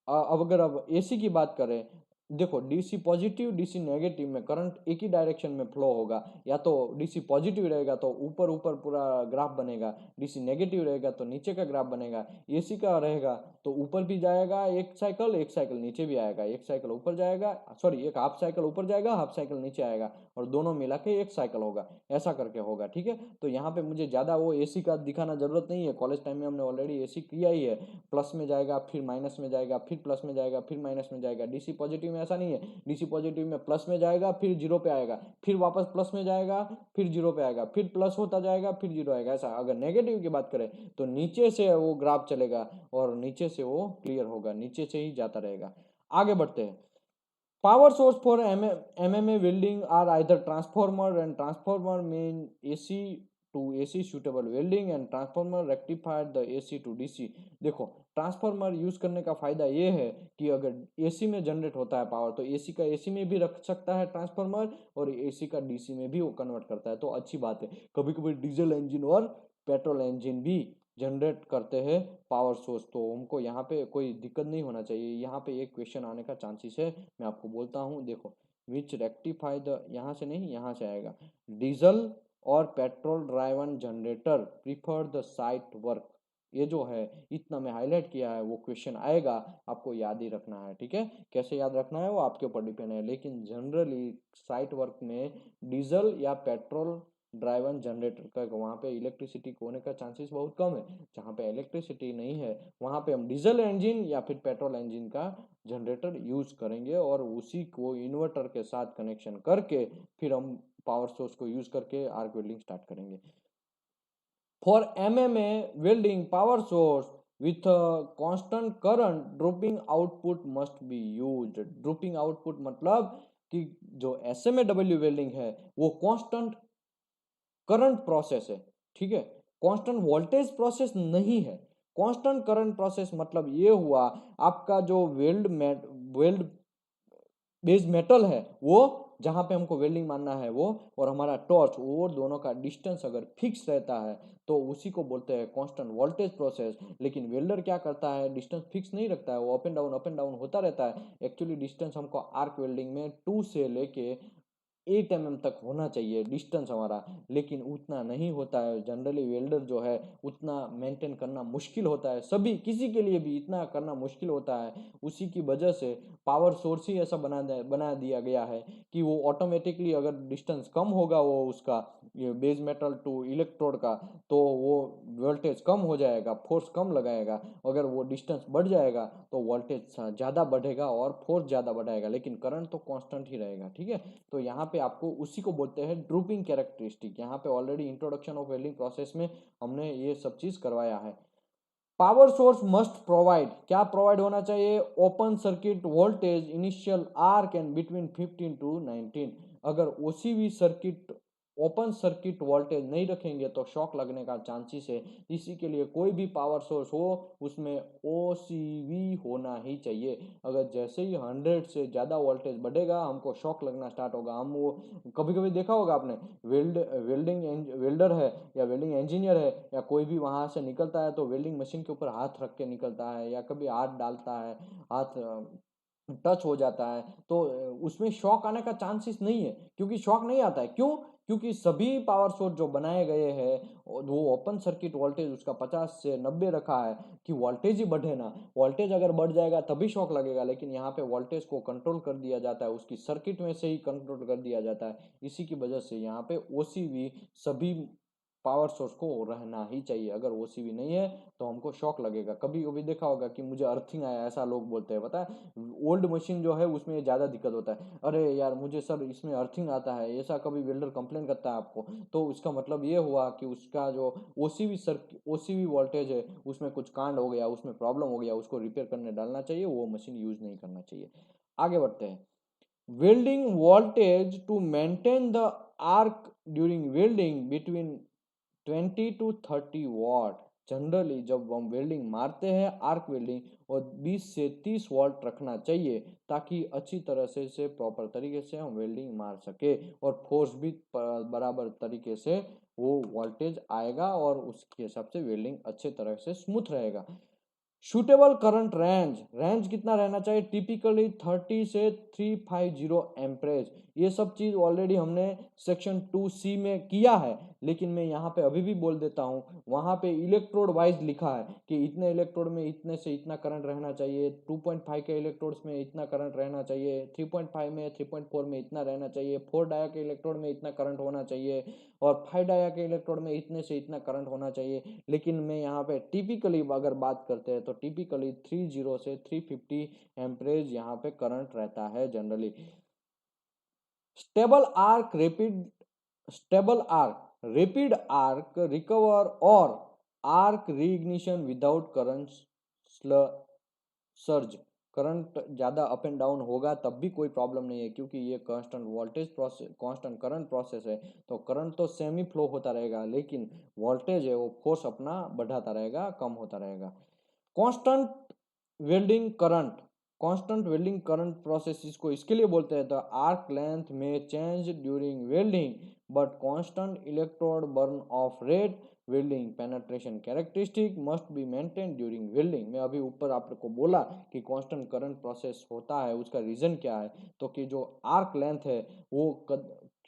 अब अगर अब एसी की बात करें, देखो डीसी पॉजिटिव डीसी नेगेटिव में करंट एक ही डायरेक्शन में फ्लो होगा, या तो डीसी पॉजिटिव रहेगा तो ऊपर ऊपर पूरा ग्राफ बनेगा, डीसी नेगेटिव रहेगा तो नीचे का ग्राफ बनेगा। एसी का रहेगा तो ऊपर भी जाएगा एक साइकिल नीचे भी आएगा, एक साइकिल ऊपर जाएगा, सॉरी एक हाफ साइकिल ऊपर जाएगा, हाफ साइकिल नीचे आएगा, और दोनों मिला के एक साइकिल होगा, ऐसा करके होगा। ठीक है, तो यहाँ पे मुझे ज़्यादा वो एसी का दिखाना जरूरत नहीं है, कॉलेज टाइम में हमने ऑलरेडी एसी किया ही है। प्लस में जाएगा फिर माइनस में जाएगा, फिर प्लस में जाएगा फिर माइनस में जाएगा। डीसी पॉजिटिव में ऐसा नहीं है, डीसी पॉजिटिव में प्लस में जाएगा फिर जीरो पे आएगा, फिर वापस प्लस में जाएगा फिर जीरो पे आएगा, फिर प्लस होता जाएगा फिर जीरो आएगा, ऐसा। अगर नेगेटिव की बात करें तो नीचे से वो ग्राफ चलेगा और नीचे से वो क्लियर होगा, नीचे से ही जाता रहेगा। आगे बढ़ते हैं, power source for MMA welding are either transformer, and transformer mean AC to AC suitable welding, and transformer rectifier the AC to DC। देखो ट्रांसफार्मर यूज करने का फायदा ये है कि अगर एसी में जनरेट होता है पावर तो एसी का एसी में भी रख सकता है ट्रांसफार्मर, और एसी का डीसी में भी वो कन्वर्ट करता है, तो अच्छी बात है। कभी कभी डीजल इंजन और पेट्रोल इंजन भी जनरेट करते हैं पावर सोर्स, तो हमको यहाँ पे कोई दिक्कत नहीं होना चाहिए। यहाँ पे एक क्वेश्चन आने का चांसेस है, मैं आपको बोलता हूँ, देखो विच रेक्टिफाई द, यहाँ से नहीं यहाँ से आएगा, डीजल और petrol driven generator prefer the site work. ये जो है इतना मैं हाईलाइट किया है, वो क्वेश्चन आएगा, आपको याद ही रखना है। ठीक है, कैसे याद रखना है वो आपके ऊपर डिपेंड है, लेकिन जनरली साइट वर्क में डीजल या पेट्रोल ड्राइवन जनरेटर का, वहाँ पे इलेक्ट्रिसिटी होने का चांसेस बहुत कम है। जहाँ पे इलेक्ट्रिसिटी नहीं है वहाँ पे हम डीजल इंजन या फिर पेट्रोल इंजन का जनरेटर यूज करेंगे, और उसी को इन्वर्टर के साथ कनेक्शन करके फिर हम पावर सोर्स को यूज करके आर्क वेल्डिंग स्टार्ट करेंगे। For MMA welding power source with a constant current dropping output must be used। Dropping output मतलब कि जो SMAW वेल्डिंग है वो कांस्टेंट करंट प्रोसेस है। ठीक है, कांस्टेंट वोल्टेज प्रोसेस नहीं है। कांस्टेंट करंट प्रोसेस मतलब ये हुआ, आपका जो वेल्ड बेस मेटल है वो जहाँ पे हमको वेल्डिंग मारना है वो, और हमारा टॉर्च, वो दोनों का डिस्टेंस अगर फिक्स रहता है तो उसी को बोलते हैं कांस्टेंट वोल्टेज प्रोसेस। लेकिन वेल्डर क्या करता है, डिस्टेंस फिक्स नहीं रखता है, वो अप एंड डाउन होता रहता है। एक्चुअली डिस्टेंस हमको आर्क वेल्डिंग में 2 से लेके 8 mm तक होना चाहिए डिस्टेंस हमारा, लेकिन उतना नहीं होता है। जनरली वेल्डर जो है उतना मेंटेन करना मुश्किल होता है, सभी किसी के लिए भी इतना करना मुश्किल होता है। उसी की वजह से पावर सोर्स ही ऐसा बना दिया गया है कि वो ऑटोमेटिकली अगर डिस्टेंस कम होगा वो उसका बेस मेटल टू इलेक्ट्रोड का, तो वो वोल्टेज कम हो जाएगा, फोर्स कम लगाएगा। अगर वो डिस्टेंस बढ़ जाएगा तो वोल्टेज ज़्यादा बढ़ेगा और फोर्स ज़्यादा बढ़ाएगा, लेकिन करंट तो कांस्टेंट ही रहेगा। ठीक है, तो यहाँ पे आपको उसी को बोलते हैं ड्रूपिंग कैरेक्टरिस्टिक। यहाँ पे already introduction of welding process में हमने ये सब चीज करवाया है। पावर सोर्स मस्ट प्रोवाइड, क्या प्रोवाइड होना चाहिए, open circuit voltage initial arc and between 15 to 19। अगर OCV circuit open circuit voltage नहीं रखेंगे तो शॉक लगने का चांसेस है। इसी के लिए कोई भी पावर सोर्स हो उसमें ओसीवी होना ही चाहिए। अगर जैसे ही 100 से ज़्यादा वोल्टेज बढ़ेगा हमको शॉक लगना स्टार्ट होगा। हम वो कभी कभी देखा होगा आपने, वेल्डर है या वेल्डिंग इंजीनियर है या कोई भी वहाँ से निकलता है तो वेल्डिंग मशीन के ऊपर हाथ रख के निकलता है, या कभी हाथ डालता है, हाथ टच हो जाता है, तो उसमें शॉक आने का चांसेस नहीं है। क्योंकि शॉक नहीं आता है, क्यों? क्योंकि सभी पावर सोर्स जो बनाए गए हैं वो ओपन सर्किट वोल्टेज उसका 50 से 90 रखा है कि वोल्टेज ही बढ़े ना। वोल्टेज अगर बढ़ जाएगा तभी शॉक लगेगा, लेकिन यहाँ पे वोल्टेज को कंट्रोल कर दिया जाता है, उसकी सर्किट में से ही कंट्रोल कर दिया जाता है। इसी की वजह से यहाँ पे ओसीवी सभी पावर सोर्स को रहना ही चाहिए। अगर ओसीवी नहीं है तो हमको शॉक लगेगा। कभी कभी देखा होगा कि मुझे अर्थिंग आया, ऐसा लोग बोलते हैं, पता है ओल्ड मशीन जो है उसमें ज़्यादा दिक्कत होता है, अरे यार मुझे सर इसमें अर्थिंग आता है, ऐसा कभी वेल्डर कंप्लेन करता है आपको, तो उसका मतलब ये हुआ कि उसका जो ओसीवी वोल्टेज है उसमें कुछ कांड हो गया, उसमें प्रॉब्लम हो गया, उसको रिपेयर करने डालना चाहिए, वो मशीन यूज नहीं करना चाहिए। आगे बढ़ते हैं। Welding voltage to maintain the arc during welding between 20 to 30 watt. Generally जब हम वेल्डिंग मारते हैं आर्क वेल्डिंग, और 20 से 30 वॉट रखना चाहिए ताकि अच्छी तरह से प्रॉपर तरीके से हम वेल्डिंग मार सके और फोर्स भी बराबर तरीके से वो वोल्टेज आएगा और उसके हिसाब से वेल्डिंग अच्छे तरह से स्मूथ रहेगा। सूटेबल करंट रेंज, रेंज कितना रहना चाहिए, टिपिकली 30 से 350 एम्परेज। ये सब चीज ऑलरेडी हमने सेक्शन 2C में किया है, लेकिन मैं यहाँ पे अभी भी बोल देता हूँ। वहाँ पे इलेक्ट्रोड वाइज लिखा है कि इतने इलेक्ट्रोड में इतने से इतना करंट रहना चाहिए, 2.5 के इलेक्ट्रोड्स में इतना करंट रहना चाहिए, 3.5 में 3.4 में इतना रहना चाहिए, 4 डाया के इलेक्ट्रोड में इतना करंट होना चाहिए, और 5 डाया के इलेक्ट्रोड में इतने से इतना करंट होना चाहिए। लेकिन मैं यहाँ पे टिपिकली अगर बात करते हैं तो टिपिकली 30 से 350 एम्परेज यहाँ पे करंट रहता है generally. Stable arc rapid stable arc rapid arc recover और arc reignition without current surge. Current ज़्यादा अप एंड डाउन होगा तब भी कोई प्रॉब्लम नहीं है, क्योंकि ये constant voltage process, constant current process है, तो करंट तो सेम ही फ्लो होता रहेगा, लेकिन वोल्टेज है वो फोर्स अपना बढ़ाता रहेगा, कम होता रहेगा। Constant welding current, constant welding current process इसको इसके लिए बोलते हैं, द आर्क लेंथ में change during welding but constant electrode burn of rate welding penetration characteristic must be maintain during welding. मैं अभी ऊपर आपको बोला कि कांस्टेंट करंट प्रोसेस होता है, उसका रीजन क्या है, तो कि जो आर्क लेंथ है वो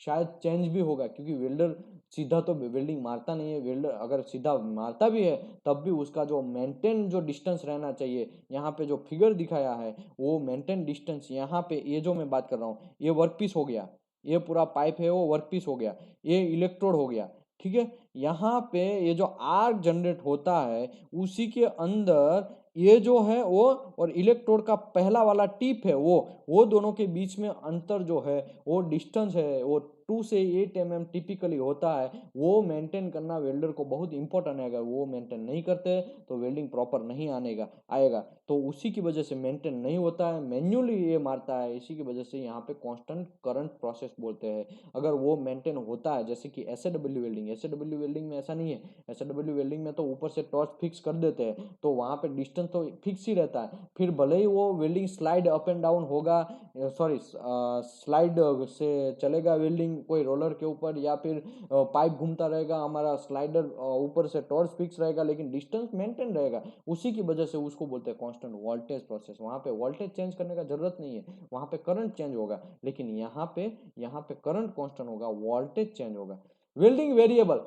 शायद चेंज भी होगा, क्योंकि वेल्डर सीधा तो वेल्डिंग मारता नहीं है। वेल्डर अगर सीधा मारता भी है तब भी उसका जो मेंटेन जो डिस्टेंस रहना चाहिए, यहाँ पे जो फिगर दिखाया है वो मेंटेन डिस्टेंस, यहाँ पे ये जो मैं बात कर रहा हूँ ये वर्क पीस हो गया, ये पूरा पाइप है वो वर्क पीस हो गया, ये इलेक्ट्रोड हो गया। ठीक है, यहाँ पे ये जो आर्क जनरेट होता है उसी के अंदर ये जो है वो, और इलेक्ट्रोड का पहला वाला टिप है वो दोनों के बीच में अंतर जो है वो डिस्टेंस है वो 2 से 8 mm टिपिकली होता है, वो मेंटेन करना वेल्डर को बहुत इंपॉर्टेंट है। अगर वो मेंटेन नहीं करते तो वेल्डिंग प्रॉपर नहीं आएगा। तो उसी की वजह से मेंटेन नहीं होता है, मैन्युअली ये मारता है, इसी की वजह से यहाँ पे कांस्टेंट करंट प्रोसेस बोलते हैं। अगर वो मेंटेन होता है, जैसे कि एसएडब्ल्यू वेल्डिंग में ऐसा नहीं है। एसएडब्ल्यू वेल्डिंग में तो ऊपर से टॉर्च फिक्स कर देते हैं, तो वहाँ पे डिस्टेंस तो फिक्स ही रहता है, फिर भले ही वो welding slide up and down होगा, सॉरी स्लाइड से चलेगा वेल्डिंग कोई रोलर के ऊपर, या फिर पाइप घूमता रहेगा, हमारा स्लाइडर ऊपर से टॉर्च फिक्स रहेगा, लेकिन डिस्टेंस मेंटेन रहेगा। उसी की वजह से उसको बोलते हैं कांस्टेंट वोल्टेज प्रोसेस। वहाँ पे वोल्टेज चेंज करने का जरूरत नहीं है, वहाँ पे करंट चेंज होगा, लेकिन यहाँ पे करंट कांस्टेंट होगा, वोल्टेज चेंज होगा। वेल्डिंग वेरिएबल,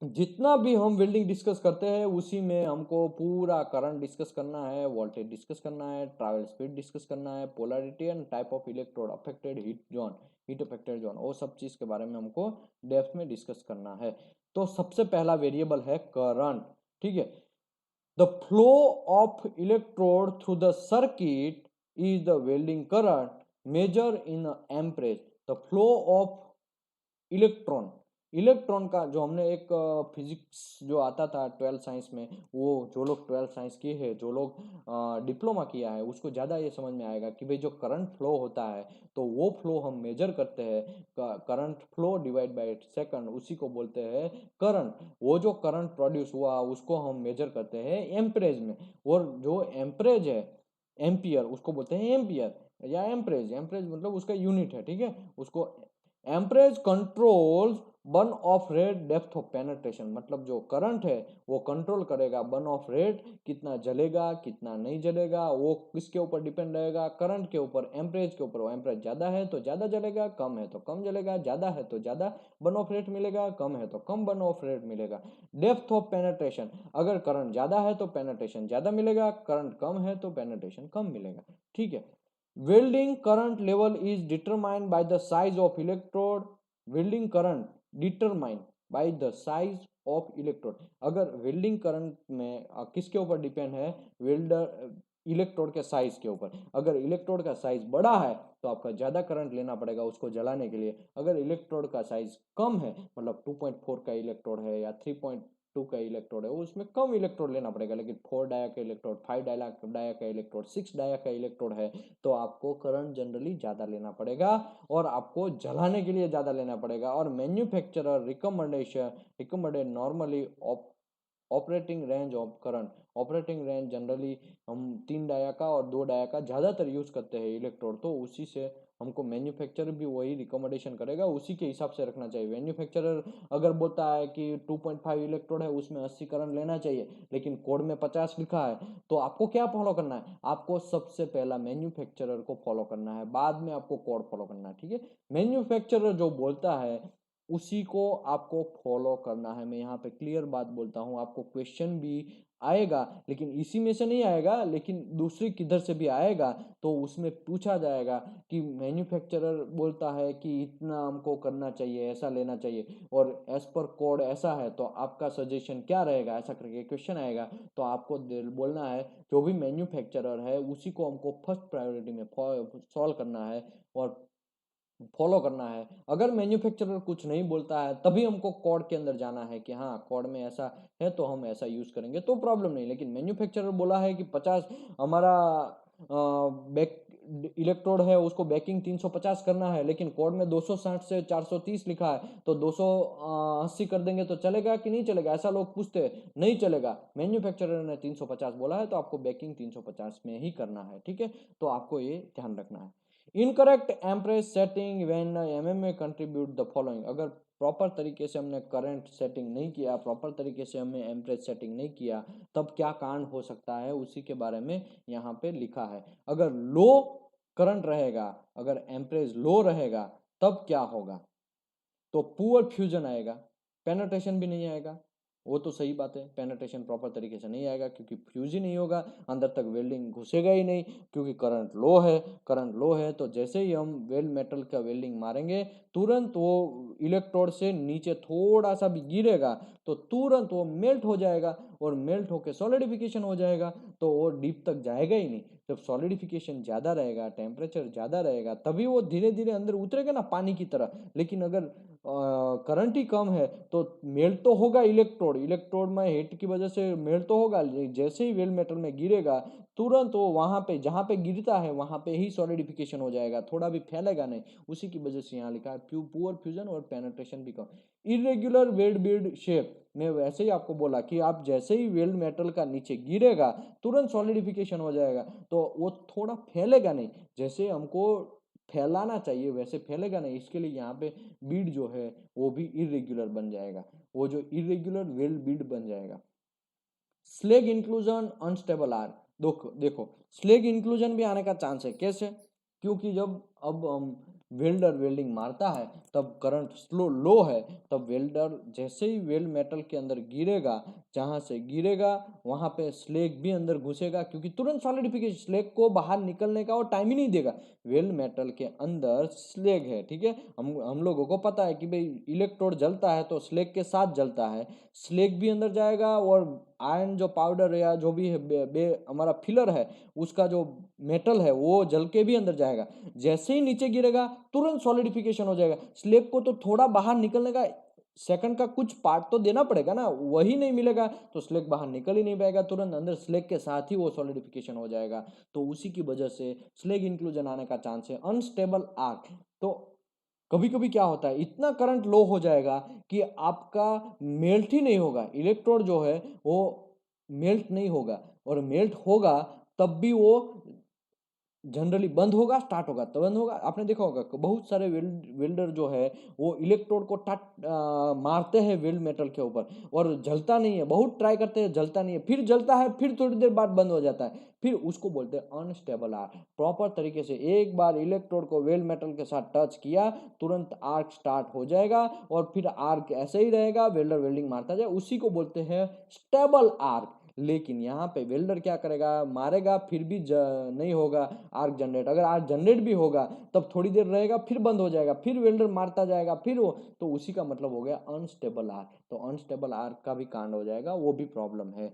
जितना भी हम वेल्डिंग डिस्कस करते हैं उसी में हमको पूरा करंट डिस्कस करना है, वोल्टेज डिस्कस करना है, ट्रैवल स्पीड डिस्कस करना है, polarity and type of electrode affected heat affected zone, वो सब चीज के बारे में हमको डेप्थ में डिस्कस करना है। तो सबसे पहला वेरिएबल है करंट, ठीक है। The flow of electrode through the circuit is the welding current measure in amperage. The flow of electron का जो हमने एक फिजिक्स जो आता था 12th साइंस में, वो जो लोग 12th साइंस किए हैं, जो लोग डिप्लोमा किया है, उसको ज़्यादा ये समझ में आएगा कि भाई जो करंट फ्लो होता है, तो वो फ्लो हम मेजर करते हैं, current flow divide by second, उसी को बोलते हैं करंट। वो जो करंट प्रोड्यूस हुआ उसको हम मेजर करते हैं एम्परेज में, और जो एम्परेज है एम्पियर, उसको बोलते हैं एम्पियर या एम्परेज। एम्परेज मतलब उसका यूनिट है, ठीक है। उसको amperage control burn of rate depth of penetration, मतलब जो करंट है वो कंट्रोल करेगा बर्न ऑफ रेट, कितना जलेगा कितना नहीं जलेगा, वो किसके ऊपर डिपेंड रहेगा, करंट के ऊपर, एम्परेज के ऊपर। वो एम्परेज ज्यादा है तो ज्यादा जलेगा, कम है तो कम जलेगा, ज्यादा है तो ज्यादा बर्न ऑफ रेट मिलेगा, कम है तो कम बर्न ऑफ रेट मिलेगा। डेप्थ ऑफ पेनिट्रेशन, अगर करंट ज्यादा है तो पेनिट्रेशन ज्यादा मिलेगा, करंट कम है तो पेनिट्रेशन कम मिलेगा, ठीक है। Welding current level is determined by the size of electrode. Welding current determined by the size of electrode. अगर वेल्डिंग करंट में किसके ऊपर डिपेंड है, वेल्डर इलेक्ट्रोड के साइज के ऊपर। अगर इलेक्ट्रोड का साइज बड़ा है तो आपका ज्यादा करंट लेना पड़ेगा उसको जलाने के लिए। अगर इलेक्ट्रोड का साइज कम है, मतलब 2.4 का इलेक्ट्रोड है या 3.2 का इलेक्ट्रोड है, उसमें कम इलेक्ट्रोड लेना पड़ेगा। लेकिन 4 डाया का इलेक्ट्रोड, 5 डाया का इलेक्ट्रोड, 6 डाया का इलेक्ट्रोड है, तो आपको करंट जनरली ज्यादा लेना पड़ेगा और आपको जलाने के लिए ज्यादा लेना पड़ेगा। और manufacturer recommended normally operating range of current, operating range generally हम 3 डाया का और 2 डाया का ज्यादातर यूज करते हैं इलेक्ट्रोड, तो उसी से हमको मैन्युफैक्चरर भी वही रिकमेंडेशन करेगा, उसी के हिसाब से रखना चाहिए। मैन्युफैक्चरर अगर बोलता है कि 2.5 इलेक्ट्रोड है उसमें 80 करंट लेना चाहिए, लेकिन कोड में 50 लिखा है, तो आपको क्या फॉलो करना है, आपको सबसे पहला मैन्युफैक्चरर को फॉलो करना है, बाद में आपको कोड फॉलो करना है, ठीक है। मैन्युफैक्चरर जो बोलता है उसी को आपको फॉलो करना है। मैं यहाँ पे क्लियर बात बोलता हूँ, आपको क्वेश्चन भी आएगा, लेकिन इसी में से नहीं आएगा, लेकिन दूसरी किधर से भी आएगा, तो उसमें पूछा जाएगा कि मैन्युफैक्चरर बोलता है कि इतना हमको करना चाहिए, ऐसा लेना चाहिए, और एज पर कोड ऐसा है, तो आपका सजेशन क्या रहेगा, ऐसा करके क्वेश्चन आएगा। तो आपको बोलना है जो भी मैन्युफैक्चरर है उसी को हमको फर्स्ट प्रायोरिटी में सॉल्व करना है और फॉलो करना है। अगर मैन्युफैक्चरर कुछ नहीं बोलता है तभी हमको कोड के अंदर जाना है कि हाँ कोड में ऐसा है तो हम ऐसा यूज करेंगे, तो प्रॉब्लम नहीं। लेकिन मैन्युफैक्चरर बोला है कि 50 हमारा बैक इलेक्ट्रोड है उसको बैकिंग 350 करना है, लेकिन कोड में 260 से 430 लिखा है, तो 280 कर देंगे तो चलेगा कि नहीं चलेगा, ऐसा लोग पूछते हैं। नहीं चलेगा, मैन्युफैक्चरर ने 350 बोला है तो आपको बैकिंग 350 में ही करना है, ठीक है। तो आपको ये ध्यान रखना है। Incorrect amperage setting when MMA contribute the following, अगर प्रॉपर तरीके से हमने करंट सेटिंग नहीं किया, प्रॉपर तरीके से हमने एम्परेज सेटिंग नहीं किया, तब क्या कांड हो सकता है उसी के बारे में यहाँ पे लिखा है। अगर लो करंट रहेगा, अगर एम्परेज लो रहेगा, तब क्या होगा, तो पुअर फ्यूजन आएगा, पेनिट्रेशन भी नहीं आएगा। वो तो सही बात है, पेनिट्रेशन प्रॉपर तरीके से नहीं आएगा क्योंकि फ्यूज ही नहीं होगा, अंदर तक वेल्डिंग घुसेगा ही नहीं, क्योंकि करंट लो है। करंट लो है तो जैसे ही हम वेल्ड मेटल का वेल्डिंग मारेंगे, तुरंत वो इलेक्ट्रोड से नीचे थोड़ा सा भी गिरेगा तो तुरंत वो मेल्ट हो जाएगा, और मेल्ट होकर सॉलिडिफिकेशन हो जाएगा, तो वो डीप तक जाएगा ही नहीं। जब सॉलिडिफिकेशन ज़्यादा रहेगा, टेम्परेचर ज़्यादा रहेगा, तभी वो धीरे धीरे अंदर उतरेगा ना पानी की तरह। लेकिन अगर करंट ही कम है तो मेल्ट तो होगा इलेक्ट्रोड, इलेक्ट्रोड में हीट की वजह से मेल्ट तो होगा। जैसे ही वेल मेटल में गिरेगा तुरंत वो वहां पे जहां पे गिरता है वहां पे ही सॉलिडिफिकेशन हो जाएगा, थोड़ा भी फैलेगा नहीं। उसी की वजह से यहाँ लिखा है पुअर फ्यूजन और पेनिट्रेशन भी कम। इरेग्युलर वेल्ड बीड शेप में वैसे ही आपको बोला कि आप जैसे ही वेल्ड मेटल का नीचे गिरेगा तुरंत सॉलिडिफिकेशन हो जाएगा, तो वो थोड़ा फैलेगा नहीं। जैसे हमको फैलाना चाहिए वैसे फैलेगा नहीं, इसके लिए यहाँ पे बीड जो है वो भी इरेग्युलर बन जाएगा, वो जो इरेग्युलर वेल्ड बीड बन जाएगा। स्लेग इंक्लूजन अनस्टेबल आर, देखो देखो स्लेग इंक्लूजन भी आने का चांस है। कैसे? क्योंकि जब अब हम वेल्डर वेल्डिंग मारता है तब करंट स्लो लो है, तब वेल्डर जैसे ही वेल्ड मेटल के अंदर गिरेगा, जहां से गिरेगा वहां पे स्लेग भी अंदर घुसेगा, क्योंकि तुरंत सॉलिडिफिकेशन, स्लेग को बाहर निकलने का वो टाइम ही नहीं देगा। वेल्ड मेटल के अंदर स्लेग है, ठीक है, हम लोगों को पता है कि भाई इलेक्ट्रोड जलता है तो स्लेग के साथ जलता है, स्लेग भी अंदर जाएगा और आयरन जो पाउडर या जो भी है हमारा फिलर है उसका जो मेटल है वो जल के भी अंदर जाएगा। जैसे ही नीचे गिरेगा तुरंत सॉलिडिफिकेशन हो जाएगा। स्लेग को तो थोड़ा बाहर निकलने का सेकंड का कुछ पार्ट तो देना पड़ेगा ना, वही नहीं मिलेगा तो स्लेग बाहर निकल ही नहीं पाएगा, तुरंत अंदर स्लेग के साथ ही वो सॉलिडिफिकेशन हो जाएगा। तो उसी की वजह से स्लेग इंक्लूजन आने का चांस है। अनस्टेबल आर्क, तो कभी कभी क्या होता है इतना करंट लो हो जाएगा कि आपका मेल्ट ही नहीं होगा, इलेक्ट्रोड जो है वो मेल्ट नहीं होगा, और मेल्ट होगा तब भी वो जनरली बंद होगा स्टार्ट होगा तो बंद होगा। आपने देखा होगा कि बहुत सारे वेल्डर जो है वो इलेक्ट्रोड को मारते हैं वेल्ड मेटल के ऊपर और जलता नहीं है, बहुत ट्राई करते हैं जलता नहीं है, फिर जलता है, फिर थोड़ी देर बाद बंद हो जाता है, फिर उसको बोलते हैं अनस्टेबल आर्क। प्रॉपर तरीके से एक बार इलेक्ट्रोड को वेल्ड मेटल के साथ टच किया तुरंत आर्क स्टार्ट हो जाएगा और फिर आर्क ऐसे ही रहेगा, वेल्डर वेल्डिंग मारता जाए, उसी को बोलते हैं स्टेबल आर्क। लेकिन यहाँ पे वेल्डर क्या करेगा, मारेगा फिर भी नहीं होगा आर्क जनरेट। अगर आर्क जनरेट भी होगा तब थोड़ी देर रहेगा फिर बंद हो जाएगा, फिर वेल्डर मारता जाएगा फिर वो, तो उसी का मतलब हो गया अनस्टेबल आर्क। तो अनस्टेबल आर्क का भी कांड हो जाएगा, वो भी प्रॉब्लम है।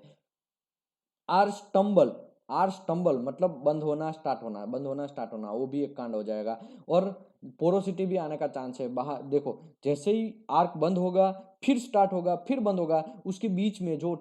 आर स्टम्बल, आर स्टम्बल मतलब बंद होना स्टार्ट होना, बंद होना स्टार्ट होना, वो भी एक कांड हो जाएगा। और पोरोसिटी भी आने का चांस है बाहर। देखो जैसे ही आर्क बंद होगा फिर स्टार्ट होगा फिर बंद होगा, उसके बीच में जो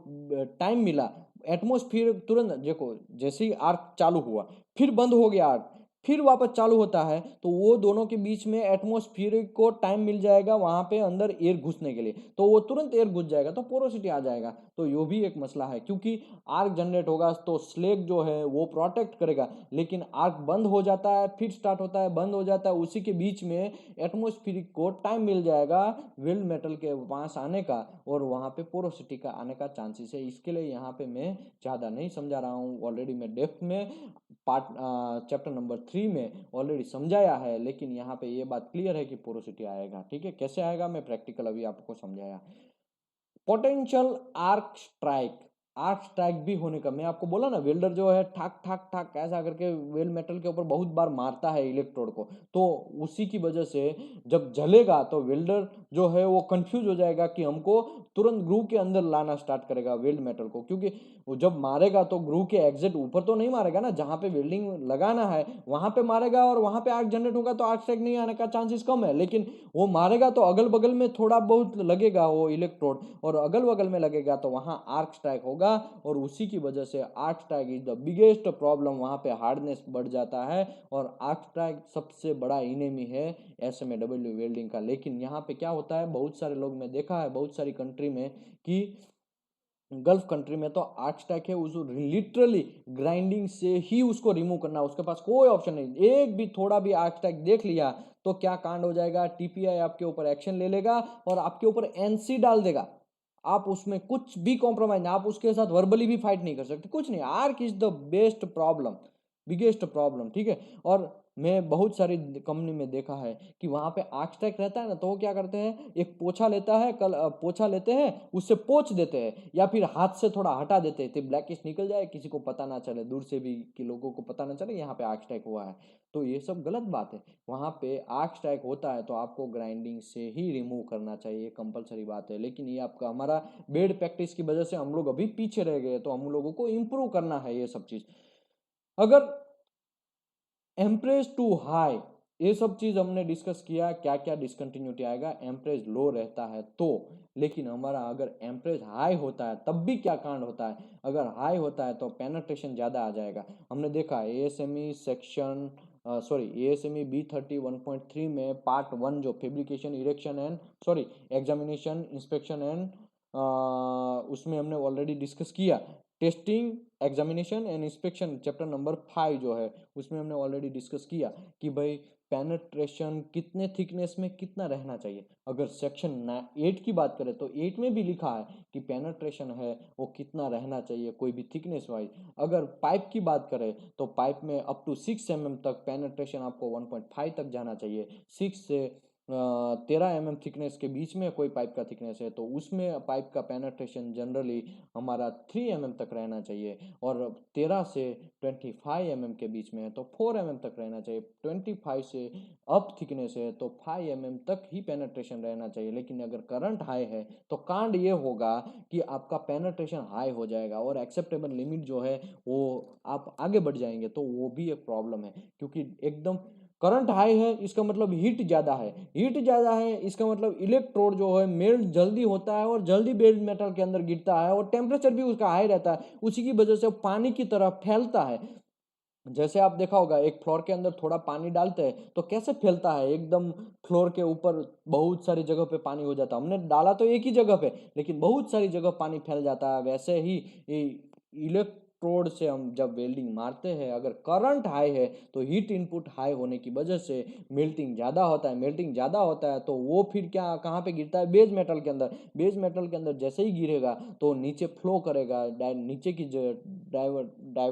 टाइम मिला एटमोस्फियर, तुरंत देखो जैसे ही आर्क चालू हुआ फिर बंद हो गया आर्क, फिर वापस चालू होता है, तो वो दोनों के बीच में एटमोस्फियर को टाइम मिल जाएगा वहां पे अंदर एयर घुसने के लिए, तो वो तुरंत एयर घुस जाएगा तो पोरोसिटी आ जाएगा। तो ये भी एक मसला है, क्योंकि आर्क जनरेट होगा तो स्लेग जो है वो प्रोटेक्ट करेगा, लेकिन आर्क बंद हो जाता है फिर स्टार्ट होता है बंद हो जाता है, उसी के बीच में एटमोस्फियर को टाइम मिल जाएगा वेल्ड मेटल के पास आने का और वहां पे पोरोसिटी का आने का चांसेस है। इसके लिए यहाँ पे मैं ज़्यादा नहीं समझा रहा हूँ, ऑलरेडी मैं डेप्थ में पार्ट चैप्टर नंबर 3 में ऑलरेडी समझाया है, लेकिन यहाँ पे ये बात क्लियर है कि पोरोसिटी आएगा। ठीक है, कैसे आएगा मैं प्रैक्टिकल अभी आपको समझाया। Potential arc strike, arc strike भी होने का मैं आपको बोला ना, वेल्डर जो है ठाक ठाक ठाक ऐसा करके वेल मेटल के ऊपर बहुत बार मारता है इलेक्ट्रोड को, तो उसी की वजह से जब जलेगा तो वेल्डर जो है वो कंफ्यूज हो जाएगा कि हमको तुरंत ग्रूव के अंदर लाना स्टार्ट करेगा वेल्ड मेटल को, क्योंकि वो जब मारेगा तो ग्रूव के एग्जिट ऊपर तो नहीं मारेगा ना, जहां पे वेल्डिंग लगाना है वहां पे मारेगा और वहां पे आर्क जनरेट होगा तो आर्क स्ट्राइक नहीं आने का चांसेस कम है। लेकिन वो मारेगा तो अगल बगल में थोड़ा बहुत लगेगा वो इलेक्ट्रोड और अगल बगल में लगेगा तो वहां आर्क स्ट्राइक होगा, और उसी की वजह से arc strike is the biggest problem, वहां पे हार्डनेस बढ़ जाता है और आर्क स्ट्राइक सबसे बड़ा इनेमी है एसएमएडब्ल्यू वेल्डिंग का। लेकिन यहाँ पे क्या होता है, बहुत सारे लोग मैं देखा है बहुत सारी कंट्री में कि गल्फ कंट्री में तो आर्क स्टैक है, उस लिटरली ग्राइंडिंग से ही उसको रिमूव करना, उसके पास कोई ऑप्शन नहीं। एक भी थोड़ा भी आर्क स्टैक देख लिया तो क्या कांड हो जाएगा, टीपीआई आपके ऊपर एक्शन ले लेगा और आपके ऊपर एनसी डाल देगा। आप उसमें कुछ भी कॉम्प्रोमाइज नहीं, आप उसके साथ वर्बली भी फाइट नहीं कर सकते, कुछ नहीं। Arc is the best problem, biggest problem, ठीक है। और मैं बहुत सारी कंपनी में देखा है कि वहां पे आर्क स्टैक रहता है ना, तो वो क्या करते हैं, एक पोछा लेता है, पोछा लेते हैं उससे पोछ देते हैं या फिर हाथ से थोड़ा हटा देते हैं तो ब्लैकिश निकल जाए, किसी को पता ना चले, दूर से भी कि लोगों को पता ना चले यहाँ पे आर्क स्टैक हुआ है। तो ये सब गलत बात है, वहां पे आर्क स्टैक होता है तो आपको ग्राइंडिंग से ही रिमूव करना चाहिए, कंपलसरी बात है। लेकिन ये आपका हमारा बेड प्रैक्टिस की वजह से हम लोग अभी पीछे रह गए, तो हम लोगों को इम्प्रूव करना है ये सब चीज। अगर एम्प्रेस टू हाई, ये सब चीज हमने डिस्कस किया, क्या क्या डिसकंटिन्यूटी आएगा, एम्प्रेस लो रहता है तो। लेकिन हमारा अगर एम्प्रेस हाई होता है तब भी क्या कांड होता है, अगर हाई होता है तो पेनिट्रेशन ज्यादा आ जाएगा। हमने देखा एएसएमई सेक्शन एएसएमई B30 1.3 में पार्ट 1 जो fabrication erection and examination inspection and उसमें हमने ऑलरेडी डिस्कस किया। Testing examination and inspection chapter number 5 जो है उसमें हमने ऑलरेडी डिस्कस किया कि भाई पेनिट्रेशन कितने थिकनेस में कितना रहना चाहिए। अगर सेक्शन 8 की बात करें तो 8 में भी लिखा है कि पेनिट्रेशन है वो कितना रहना चाहिए कोई भी थिकनेस वाइज। अगर पाइप की बात करें तो पाइप में अप टू 6 mm तक पेनिट्रेशन आपको 1.5 तक जाना चाहिए। 6 से 13 mm थिकनेस के बीच में कोई पाइप का थिकनेस है तो उसमें पाइप का पेनिट्रेशन जनरली हमारा 3 mm तक रहना चाहिए। और 13 से 25 mm के बीच में है तो 4 mm तक रहना चाहिए। 25 से अप थिकनेस है तो 5 mm तक ही पेनिट्रेशन रहना चाहिए। लेकिन अगर करंट हाई है तो कांड ये होगा कि आपका पेनिट्रेशन हाई हो जाएगा और एक्सेप्टेबल लिमिट जो है वो आप आगे बढ़ जाएंगे, तो वो भी एक प्रॉब्लम है। क्योंकि एकदम करंट हाई है इसका मतलब हीट ज़्यादा है, हीट ज़्यादा है इसका मतलब इलेक्ट्रोड जो है मेल्ट जल्दी होता है और जल्दी बेस मेटल के अंदर गिरता है और टेम्परेचर भी उसका हाई रहता है, उसी की वजह से पानी की तरह फैलता है। जैसे आप देखा होगा एक फ्लोर के अंदर थोड़ा पानी डालते हैं तो कैसे फैलता है, एकदम फ्लोर के ऊपर बहुत सारी जगह पे पानी हो जाता है। हमने डाला तो एक ही जगह पे लेकिन बहुत सारी जगह पानी फैल जाता है। वैसे ही इलेक्ट्रोड से हम जब वेल्डिंग मारते हैं अगर करंट हाई है तो हीट इनपुट हाई होने की वजह से मेल्टिंग ज़्यादा होता है। मेल्टिंग ज़्यादा होता है तो वो फिर क्या कहाँ पे गिरता है, बेस मेटल के अंदर। बेस मेटल के अंदर जैसे ही गिरेगा तो नीचे फ्लो करेगा, नीचे की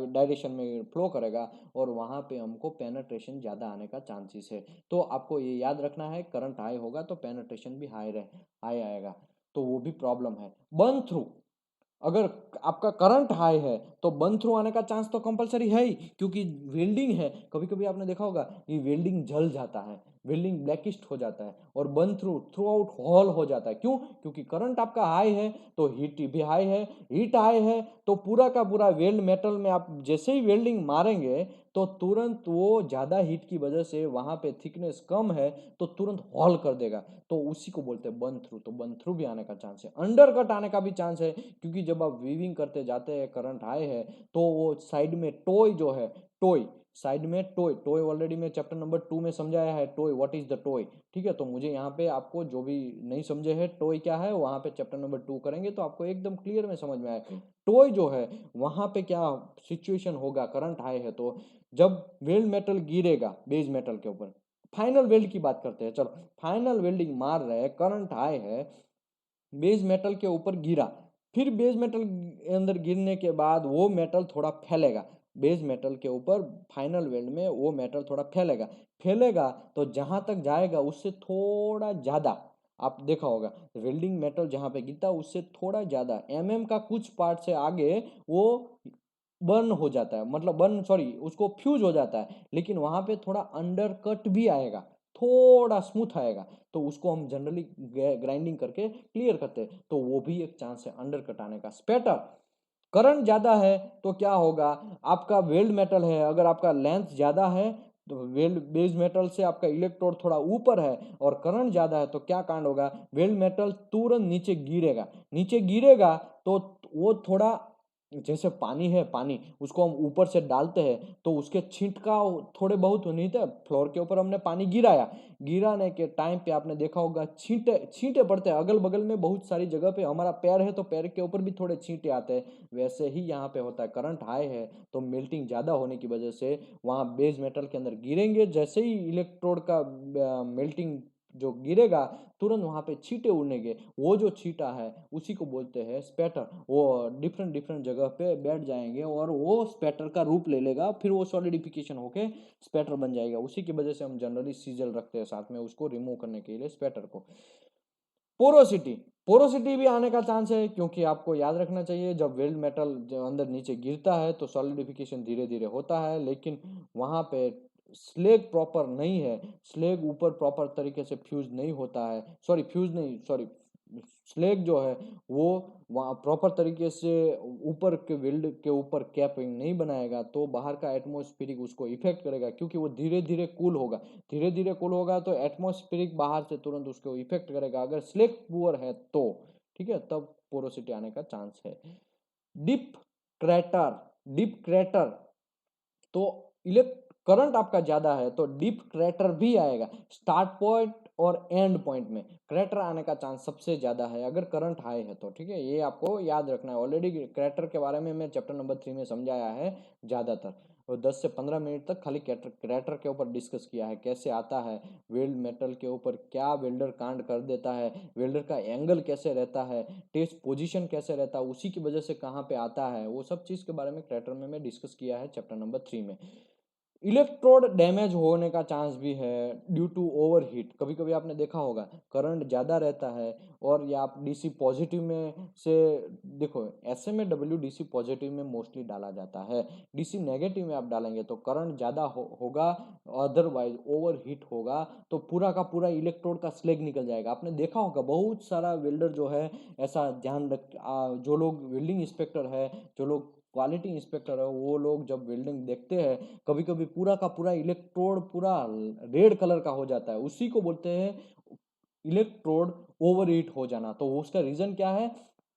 डायरेक्शन में फ्लो करेगा और वहाँ पे हमको पेनिट्रेशन ज़्यादा आने का चांसेस है। तो आपको ये याद रखना है करंट हाई होगा तो पेनिट्रेशन भी हाई आएगा, तो वो भी प्रॉब्लम है। बर्न थ्रू, अगर आपका करंट हाई है तो बर्न थ्रू आने का चांस तो कंपलसरी है ही, क्योंकि वेल्डिंग है। कभी कभी आपने देखा होगा ये वेल्डिंग जल जाता है, वेल्डिंग ब्लैकिस्ट हो जाता है और बर्न थ्रू आउट हॉल हो जाता है। क्यों? क्योंकि करंट आपका हाई है तो हीट भी हाई है, हीट हाई है तो पूरा का पूरा वेल्ड मेटल में आप जैसे ही वेल्डिंग मारेंगे तो तुरंत वो ज़्यादा हीट की वजह से वहाँ पे थिकनेस कम है तो तुरंत हॉल कर देगा, तो उसी को बोलते हैं बर्न थ्रू। तो बर्न थ्रू भी आने का चांस है, अंडर कट आने का भी चांस है। क्योंकि जब आप वीविंग करते जाते हैं करंट हाई है तो वो साइड में टोय जो है, टोय साइड में टोय, टोय ऑलरेडी मैं चैप्टर नंबर 2 में समझाया है toy, what is the toy. ठीक है, तो मुझे यहाँ पे आपको जो भी नहीं समझे है टोय क्या है वहां पे चैप्टर नंबर 2 करेंगे तो आपको एकदम क्लियर में समझ में आएगा। टोय जो है वहां पे क्या सिचुएशन होगा करंट हाई है तो जब वेल्ड मेटल गिरेगा बेस मेटल के ऊपर, फाइनल वेल्ड की बात करते हैं, चलो फाइनल वेल्डिंग मार रहे हैं, करंट हाई है, बेस मेटल के ऊपर गिरा, फिर बेस मेटल अंदर गिरने के बाद वो मेटल थोड़ा फैलेगा बेस मेटल के ऊपर, फाइनल वेल्ड में वो मेटल थोड़ा फैलेगा, फैलेगा तो जहां तक जाएगा उससे थोड़ा ज्यादा, आप देखा होगा वेल्डिंग मेटल जहां पे गिरता है उससे थोड़ा ज्यादा का कुछ पार्ट से आगे वो बर्न हो जाता है, मतलब बर्न उसको फ्यूज हो जाता है, लेकिन वहां पे थोड़ा अंडर कट भी आएगा, थोड़ा स्मूथ आएगा, तो उसको हम जनरली ग्राइंडिंग करके क्लियर करते हैं, तो वो भी एक चांस है अंडर कट आने का। स्पेटर, करंट ज्यादा है तो क्या होगा, आपका वेल्ड मेटल है अगर आपका लेंथ ज्यादा है तो वेल्ड बेस मेटल से आपका इलेक्ट्रोड थोड़ा ऊपर है और करंट ज्यादा है तो क्या कांड होगा, वेल्ड मेटल तुरंत नीचे गिरेगा, नीचे गिरेगा तो वो थोड़ा, जैसे पानी है, पानी उसको हम ऊपर से डालते हैं तो उसके छिटकाव थोड़े बहुत नहीं थे, फ्लोर के ऊपर हमने पानी गिराया, गिराने के टाइम पे आपने देखा होगा छींटे छींटे पड़ते हैं अगल बगल में बहुत सारी जगह पे, हमारा पैर है तो पैर के ऊपर भी थोड़े छींटे आते हैं, वैसे ही यहाँ पे होता है। करंट हाई है तो मेल्टिंग ज्यादा होने की वजह से वहाँ बेस मेटल के अंदर गिरेंगे, जैसे ही इलेक्ट्रोड का मेल्टिंग जो गिरेगा तुरंत वहां पे छींटे उड़नेगे, वो जो छींटा है उसी को बोलते हैं स्पैटर, वो डिफरेंट डिफरेंट जगह पे बैठ जाएंगे और वो स्पैटर का रूप ले लेगा, फिर वो सॉलिडिफिकेशन होके स्पैटर बन जाएगा। उसी की वजह से हम जनरली सीजल रखते हैं साथ में उसको रिमूव करने के लिए स्पैटर को। पोरोसिटी, पोरोसिटी भी आने का चांस है, क्योंकि आपको याद रखना चाहिए जब वेल्ड मेटल जो अंदर नीचे गिरता है तो सॉलिडिफिकेशन धीरे धीरे होता है, लेकिन वहां पे स्लेग प्रॉपर नहीं है, स्लेग ऊपर प्रॉपर तरीके से फ्यूज नहीं होता है, फ्यूज नहीं, स्लेग जो है वो वहाँ प्रॉपर तरीके से ऊपर के वेल्ड के ऊपर कैपिंग नहीं बनाएगा तो बाहर का एटमॉस्फेरिक उसको इफेक्ट करेगा, क्योंकि वो धीरे धीरे कूल होगा, धीरे धीरे कूल होगा तो एटमॉस्फेरिक बाहर से तुरंत उसको इफेक्ट करेगा। अगर स्लेक पुअर है तो ठीक है, तब पोरोसिटी आने का चांस है। डीप क्रैटर, डीप क्रैटर तो इलेक्ट करंट आपका ज्यादा है तो डीप क्रैटर भी आएगा। स्टार्ट पॉइंट और एंड पॉइंट में क्रैटर आने का चांस सबसे ज्यादा है अगर करंट हाई है तो, ठीक है, ये आपको याद रखना है। ऑलरेडी क्रैटर के बारे में मैं चैप्टर नंबर 3 में समझाया है ज्यादातर, और 10 से 15 मिनट तक खाली क्रैटर के ऊपर डिस्कस किया है, कैसे आता है, वेल्ड मेटल के ऊपर क्या वेल्डर कांड कर देता है, वेल्डर का एंगल कैसे रहता है, टेस्ट पोजीशन कैसे रहता है, उसी की वजह से कहाँ पे आता है, वो सब चीज के बारे में क्रैटर में मैं डिस्कस किया है चैप्टर नंबर 3 में। इलेक्ट्रोड डैमेज होने का चांस भी है ड्यू टू ओवरहीट। कभी कभी आपने देखा होगा करंट ज़्यादा रहता है और या आप डीसी पॉजिटिव में से, देखो ऐसे में डब्ल्यू डीसी पॉजिटिव में मोस्टली डाला जाता है, डीसी नेगेटिव में आप डालेंगे तो करंट ज़्यादा होगा, अदरवाइज ओवरहीट होगा तो पूरा का पूरा इलेक्ट्रोड का स्लेग निकल जाएगा। आपने देखा होगा बहुत सारा वेल्डर जो है ऐसा ध्यान रख, जो लोग वेल्डिंग इंस्पेक्टर है, जो लोग क्वालिटी इंस्पेक्टर है, वो लोग जब वेल्डिंग देखते हैं कभी कभी पूरा का पूरा इलेक्ट्रोड पूरा रेड कलर का हो जाता है, उसी को बोलते हैं इलेक्ट्रोड ओवरहीट हो जाना। तो उसका रीजन क्या है,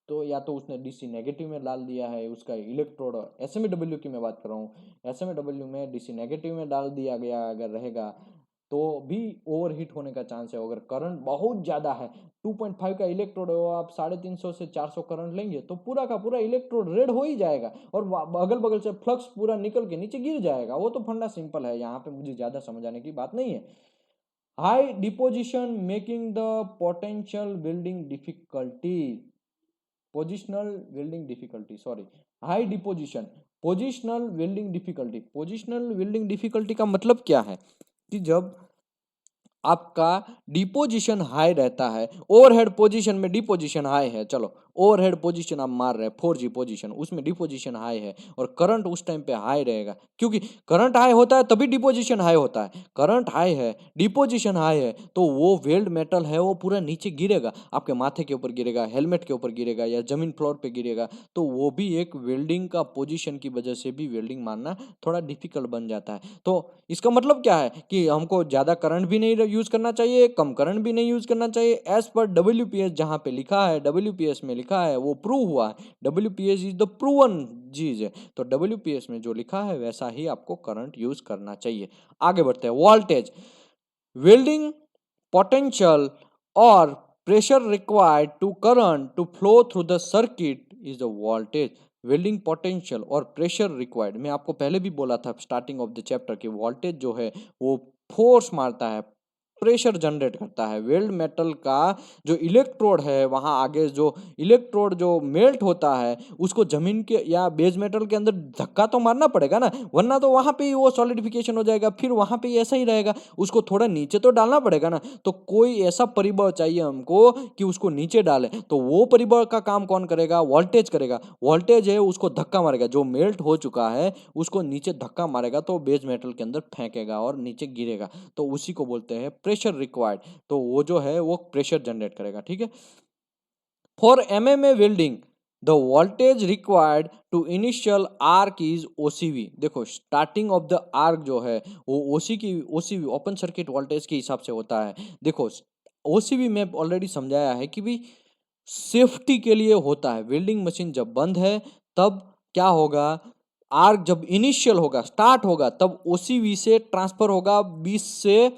तो या तो उसने डीसी नेगेटिव में डाल दिया है, उसका इलेक्ट्रोड एसएमडब्ल्यू की मैं बात कर रहा हूँ, एसएमडब्ल्यू में डीसी नेगेटिव में डाल दिया गया अगर रहेगा तो भी ओवरहीट होने का चांस है। अगर करंट बहुत ज़्यादा है, 2.5 का इलेक्ट्रोड हो, आप 350 से 400 करंट लेंगे तो पूरा का पूरा इलेक्ट्रोड रेड हो ही जाएगा और अगल बगल से फ्लक्स पूरा निकल के नीचे गिर जाएगा। वो तो फंडा सिंपल है, यहाँ पे मुझे ज़्यादा समझाने की बात नहीं है। High deposition making the potential building difficulty, positional welding difficulty, sorry, high deposition positional welding difficulty. Positional welding difficulty का मतलब क्या है कि जब आपका डिपोजिशन हाई रहता है, ओवरहेड पोजीशन में डिपोजिशन हाई है, चलो ओवरहेड पोजीशन आप मार रहे हैं 4G पोजीशन, उसमें डिपोजिशन हाई है और करंट उस टाइम पे हाई रहेगा, क्योंकि करंट हाई होता है तभी डिपोजिशन हाई होता है। करंट हाई है, डिपोजिशन हाई है, तो वो वेल्ड मेटल है वो पूरा नीचे गिरेगा, आपके माथे के ऊपर गिरेगा, हेलमेट के ऊपर गिरेगा या जमीन फ्लोर पे गिरेगा, तो वो भी एक वेल्डिंग का पोजीशन की वजह से भी वेल्डिंग मारना थोड़ा डिफिकल्ट बन जाता है। तो इसका मतलब क्या है कि हमको ज़्यादा करंट भी नहीं यूज़ करना चाहिए, कम करंट भी नहीं यूज़ करना चाहिए। एज पर डब्ल्यूपीएस जहाँ पे लिखा है, डब्ल्यूपीएस में लिखा है वो प्रूव हुआ है, डब्ल्यूपीएस इज द प्रूवन चीज है, तो डब्ल्यूपीएस में जो लिखा है वैसा ही आपको करंट यूज़ करना चाहिए। आगे बढ़ते हैं। वोल्टेज, वेल्डिंग पोटेंशियल और pressure required to current to flow through the circuit is the voltage। Welding potential और प्रेशर रिक्वायर्ड, मैं आपको पहले भी बोला था स्टार्टिंग ऑफ द चैप्टर कि वोल्टेज जो है वो फोर्स मारता है, प्रेशर जनरेट करता है। वेल्ड मेटल का जो इलेक्ट्रोड है वहाँ आगे जो इलेक्ट्रोड जो मेल्ट होता है उसको जमीन के या बेस मेटल के अंदर धक्का तो मारना पड़ेगा ना, वरना तो वहाँ पे ही वो सॉलिडिफिकेशन हो जाएगा, फिर वहाँ पे ही ऐसा ही रहेगा, उसको थोड़ा नीचे तो डालना पड़ेगा ना। तो कोई ऐसा परिबळ चाहिए हमको कि उसको नीचे डाले, तो वो परिबळ का काम कौन करेगा, वोल्टेज करेगा। वोल्टेज है उसको धक्का मारेगा, जो मेल्ट हो चुका है उसको नीचे धक्का मारेगा तो बेस मेटल के अंदर फेंकेगा और नीचे गिरेगा, तो उसी को बोलते हैं प्रेशर रिक्वायर्ड। तो वो जो है वो प्रेशर जनरेट करेगा, ठीक है। For MMA welding the voltage required to initial arc is OCV. देखो स्टार्टिंग ऑफ द आर्क जो है वो ओसीवी ओपन सर्किट वोल्टेज के हिसाब से होता है। देखो ओसीवी में ऑलरेडी समझाया है कि भी सेफ्टी के लिए होता है। वेल्डिंग मशीन जब बंद है तब क्या होगा, आर्क जब इनिशियल होगा स्टार्ट होगा तब ओसीवी से ट्रांसफर होगा 20 से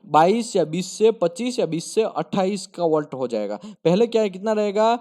22 या 20 से 25 या 20 से 28 का वोल्ट हो जाएगा। पहले क्या है कितना रहेगा,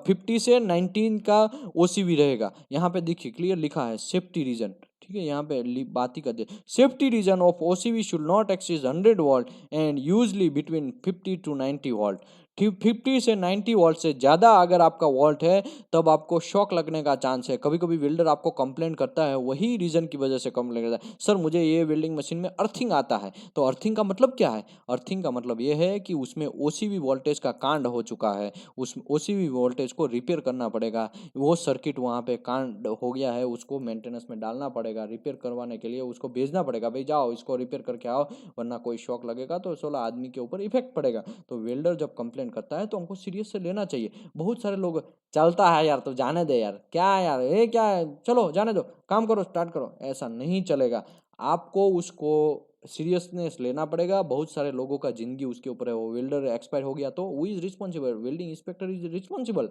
50 से 19 का ओसीवी रहेगा। यहाँ पे देखिए क्लियर लिखा है सेफ्टी रीजन, ठीक है, यहाँ पे बात ही कर दे। Safety reason of OCV should not exceed 100 volt and usually between 50 to 90 volt. 50 से 90 वोल्ट से ज़्यादा अगर आपका वोल्ट है तब आपको शॉक लगने का चांस है। कभी कभी वेल्डर आपको कंप्लेंट करता है, वही रीज़न की वजह से कंप्लेंट करता है, सर मुझे ये वेल्डिंग मशीन में अर्थिंग आता है। तो अर्थिंग का मतलब क्या है, अर्थिंग का मतलब ये है कि उसमें ओसीवी वोल्टेज का कांड हो चुका है, उस ओसीवी वोल्टेज को रिपेयर करना पड़ेगा। वो सर्किट वहाँ पे कांड हो गया है, उसको मेंटेनेंस में डालना पड़ेगा, रिपेयर करवाने के लिए उसको भेजना पड़ेगा, भाई जाओ इसको रिपेयर करके आओ, वरना कोई शॉक लगेगा तो 16 आदमी के ऊपर इफेक्ट पड़ेगा। तो वेल्डर जब कंप्लेंट एक्सप्लेन करता है तो हमको सीरियस से लेना चाहिए। बहुत सारे लोग चलता है यार तो जाने दे यार, क्या है यार, ये क्या है, चलो जाने दो, काम करो, स्टार्ट करो, ऐसा नहीं चलेगा। आपको उसको सीरियसनेस लेना पड़ेगा। बहुत सारे लोगों का जिंदगी उसके ऊपर है। वो वेल्डर एक्सपायर हो गया तो who is responsible, welding inspector is responsible.